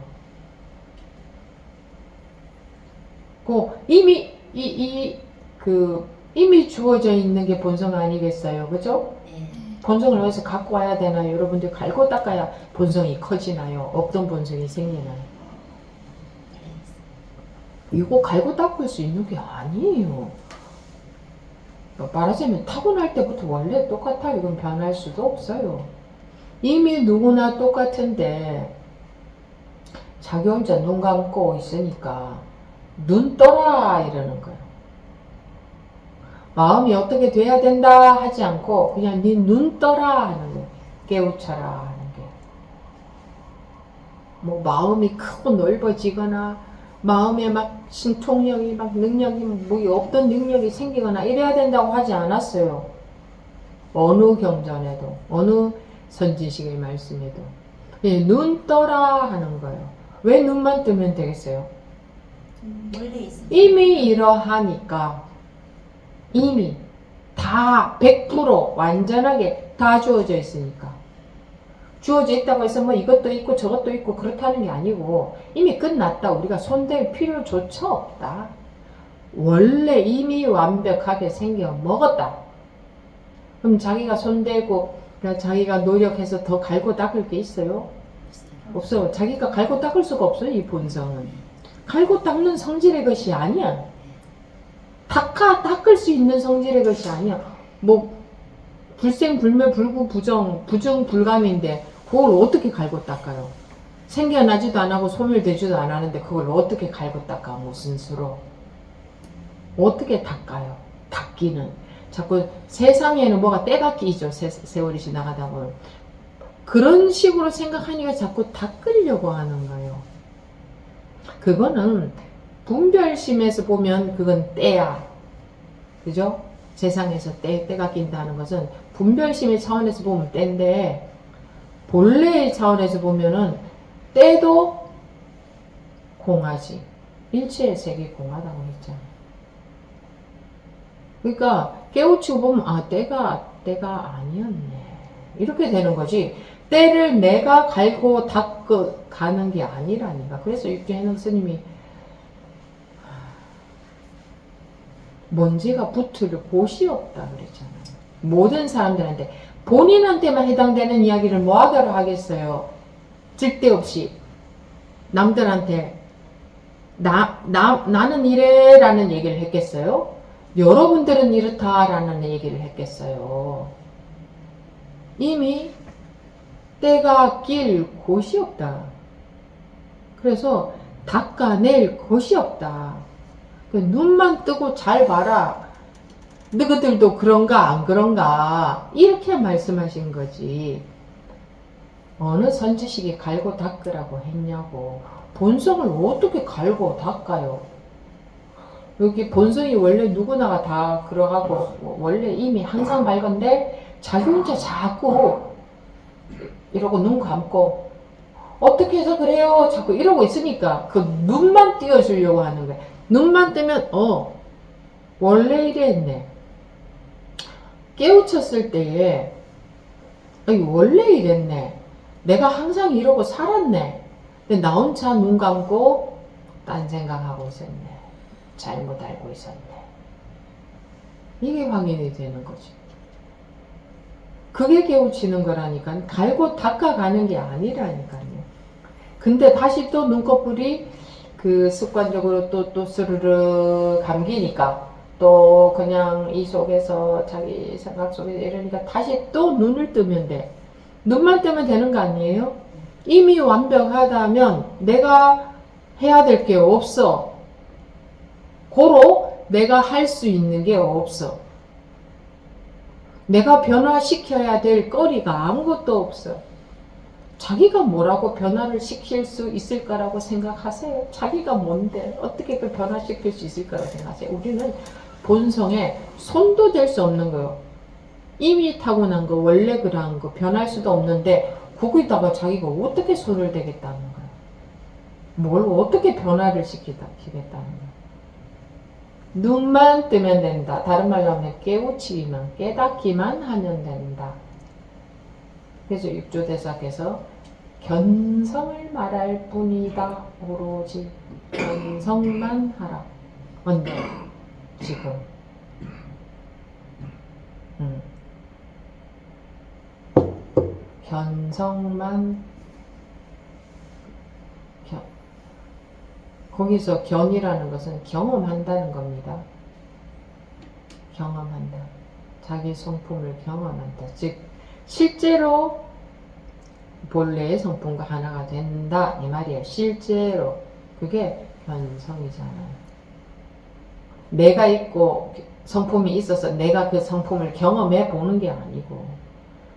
이미 이미 주어져 있는 게 본성 아니겠어요, 그죠? 네. 본성을 어디서 갖고 와야 되나요? 여러분들 갈고 닦아야 본성이 커지나요? 없던 본성이 생기나요? 이거 갈고 닦을 수 있는 게 아니에요. 말하자면 타고날 때부터 원래 똑같아요. 이건 변할 수도 없어요. 이미 누구나 똑같은데 자기 혼자 눈 감고 있으니까 눈 떠라 이러는 거예요. 마음이 어떻게 돼야 된다 하지 않고 그냥 네 눈 떠라 하는 거예요. 깨우쳐라 하는 게. 뭐 마음이 크고 넓어지거나 마음에 막 신통력이 막 능력이 뭐 없던 능력이 생기거나 이래야 된다고 하지 않았어요. 어느 경전에도 어느 선지식의 말씀에도 눈 떠라 하는 거예요. 왜 눈만 뜨면 되겠어요? 원래 있습니다. 이미 이러하니까 이미 다 100% 완전하게 다 주어져 있으니까 주어져 있다고 해서 뭐 이것도 있고 저것도 있고 그렇다는 게 아니고 이미 끝났다. 우리가 손댈 필요조차 없다. 원래 이미 완벽하게 생겨 먹었다. 그럼 자기가 손대고 자기가 노력해서 더 갈고 닦을 게 있어요? 없어요. 자기가 갈고 닦을 수가 없어요. 이 본성은 갈고 닦는 성질의 것이 아니야. 닦을 수 있는 성질의 것이 아니야. 뭐 불생불멸 불구부정 부정불감인데 그걸 어떻게 갈고 닦아요? 생겨나지도 안 하고 소멸되지도 안 하는데 그걸 어떻게 갈고 닦아? 무슨 수로? 어떻게 닦아요? 닦기는 자꾸 세상에는 뭐가 때가 끼죠. 세월이 지나가다 보면 그런 식으로 생각하니까 자꾸 닦으려고 하는 거예요. 그거는 분별심에서 보면 그건 때야. 그죠? 세상에서 때가 낀다는 것은 분별심의 차원에서 보면 때인데 본래의 차원에서 보면은 때도 공하지. 일체의 세계 공하다고 했잖아. 그러니까 깨우치고 보면 때가 아니었네. 이렇게 되는 거지. 때를 내가 갈고 닦고 가는 게 아니라니까. 그래서 육주해능 스님이 먼지가 붙을 곳이 없다 그랬잖아요. 모든 사람들한테 본인한테만 해당되는 이야기를 뭐하더라 하겠어요. 쓸데없이 남들한테 나는 이래라는 얘기를 했겠어요? 여러분들은 이렇다라는 얘기를 했겠어요? 이미 때가 낄 곳이 없다. 그래서 닦아낼 곳이 없다. 눈만 뜨고 잘 봐라. 너희들도 그런가 안 그런가 이렇게 말씀하신 거지. 어느 선지식이 갈고 닦으라고 했냐고. 본성을 어떻게 갈고 닦아요? 여기 본성이 원래 누구나가 다 그러하고 원래 이미 항상 밝은데 자기 혼자 자꾸 이러고 눈 감고 어떻게 해서 그래요? 자꾸 이러고 있으니까 그 눈만 띄워주려고 하는 거야. 눈만 뜨면 원래 이랬네. 깨우쳤을 때에 원래 이랬네. 내가 항상 이러고 살았네. 근데 나 혼자 눈 감고 딴 생각하고 있었네. 잘못 알고 있었네. 이게 확인이 되는 거지. 그게 깨우치는 거라니까. 갈고 닦아가는 게 아니라니까요. 근데 다시 또 눈꺼풀이 그 습관적으로 또 스르르 감기니까 또 그냥 이 속에서 자기 생각 속에서 이러니까 다시 또 눈을 뜨면 돼. 눈만 뜨면 되는 거 아니에요? 이미 완벽하다면 내가 해야 될 게 없어. 고로 내가 할 수 있는 게 없어. 내가 변화시켜야 될 거리가 아무것도 없어. 자기가 뭐라고 변화를 시킬 수 있을까라고 생각하세요? 자기가 뭔데 어떻게 그걸 변화시킬 수 있을까라고 생각하세요? 우리는 본성에 손도 댈 수 없는 거예요. 이미 타고난 거 원래 그러한 거 변할 수도 없는데 거기다가 자기가 어떻게 손을 대겠다는 거예요? 뭘 어떻게 변화를 시키겠다는 거예요? 눈만 뜨면 된다. 다른 말로 하면 깨우치기만 깨닫기만 하면 된다. 그래서 육조대사께서 견성을 말할 뿐이다. 오로지 견성만 하라. 근데 지금 견성만 거기서 견이라는 것은 경험한다는 겁니다. 경험한다. 자기 성품을 경험한다. 즉 실제로 본래의 성품과 하나가 된다 이 말이에요. 실제로 그게 견성이잖아요. 내가 있고 성품이 있어서 내가 그 성품을 경험해 보는 게 아니고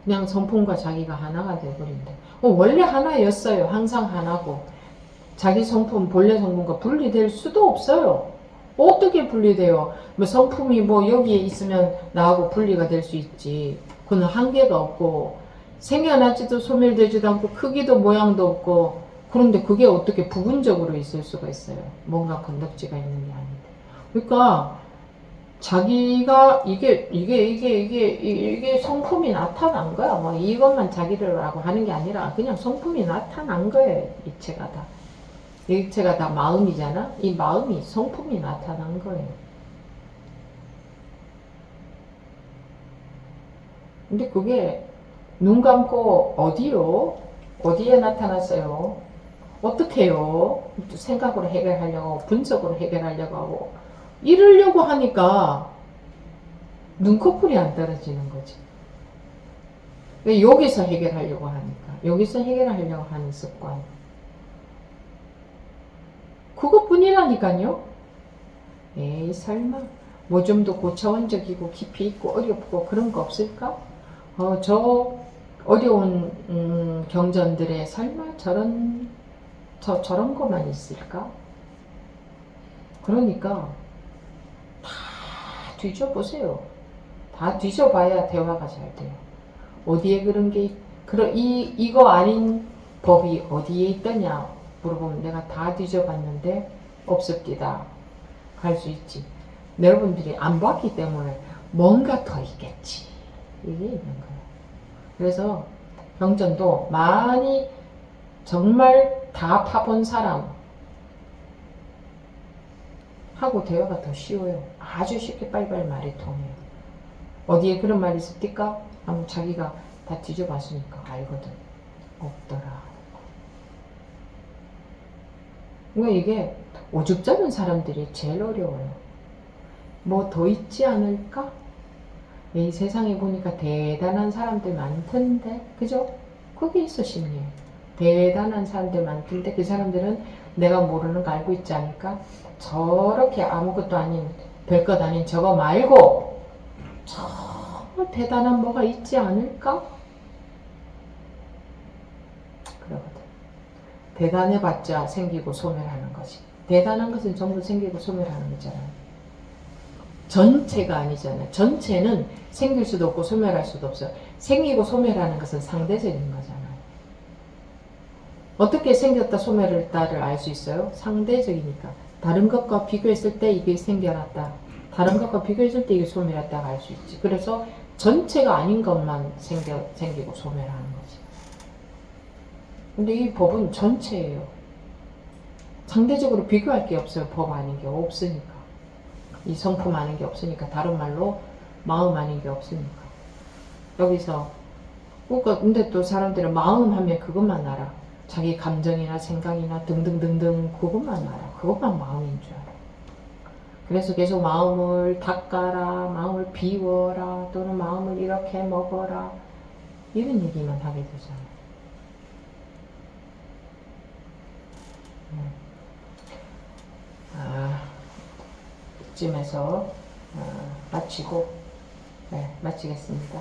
그냥 성품과 자기가 하나가 돼버린다. 원래 하나였어요. 항상 하나고 자기 성품 본래 성품과 분리될 수도 없어요. 어떻게 분리돼요? 뭐 성품이 뭐 여기에 있으면 나하고 분리가 될 수 있지. 그건 한계가 없고 생겨나지도 소멸되지도 않고 크기도 모양도 없고 그런데 그게 어떻게 부분적으로 있을 수가 있어요. 뭔가 건덕지가 있는 게 아닌데. 그러니까 자기가 이게 성품이 나타난 거야. 뭐 이것만 자기라고 하는 게 아니라 그냥 성품이 나타난 거예요. 이체가 다. 일체가 다 마음이잖아. 이 마음이 성품이 나타난 거예요. 근데 그게 눈 감고 어디요? 어디에 나타났어요? 어떻게 해요? 생각으로 해결하려고 하고 분석으로 해결하려고 하고 이러려고 하니까 눈꺼풀이 안 떨어지는 거지. 여기서 해결하려고 하니까 여기서 해결하려고 하는 습관 그것뿐이라니까요. 에이 설마 뭐 좀 더 고차원적이고 깊이 있고 어렵고 그런 거 없을까? 저 어려운 경전들에 설마 저런 것만 있을까? 그러니까 다 뒤져보세요. 다 뒤져봐야 대화가 잘 돼요. 어디에 그런 게 이거 아닌 법이 어디에 있더냐 물어보면 내가 다 뒤져봤는데 없습니다. 갈 수 있지. 여러분들이 안 봤기 때문에 뭔가 더 있겠지. 이게 있는 거예요. 그래서 경전도 많이 정말 다 파본 사람 하고 대화가 더 쉬워요. 아주 쉽게 빨리빨리 말이 통해요. 어디에 그런 말이 있습니까? 아무 자기가 다 뒤져봤으니까 알거든. 없더라. 그러니까 이게 오죽 잡은 사람들이 제일 어려워요. 뭐 더 있지 않을까? 이 세상에 보니까 대단한 사람들 많던데, 그죠? 그게 있어 심리에. 대단한 사람들 많던데 그 사람들은 내가 모르는 거 알고 있지 않을까? 저렇게 아무것도 아닌 별것 아닌 저거 말고 정말 대단한 뭐가 있지 않을까? 그러거든. 대단해봤자 생기고 소멸하는 거지. 대단한 것은 전부 생기고 소멸하는 거잖아요. 전체가 아니잖아요. 전체는 생길 수도 없고 소멸할 수도 없어요. 생기고 소멸하는 것은 상대적인 거잖아요. 어떻게 생겼다 소멸했다를 알 수 있어요? 상대적이니까. 다른 것과 비교했을 때 이게 생겨났다. 다른 것과 비교했을 때 이게 소멸했다가 알 수 있지. 그래서 전체가 아닌 것만 생기고 소멸하는 거지. 근데 이 법은 전체예요. 상대적으로 비교할 게 없어요. 법 아닌 게 없으니까. 이 성품 아닌 게 없으니까. 다른 말로 마음 아닌 게 없으니까. 여기서 그러니까 근데 또 사람들은 마음 하면 그것만 알아. 자기 감정이나 생각이나 등등등등 그것만 알아. 그것만 마음인 줄 알아. 그래서 계속 마음을 닦아라, 마음을 비워라, 또는 마음을 이렇게 먹어라 이런 얘기만 하게 되잖아요. 이쯤에서 마치고 마치겠습니다.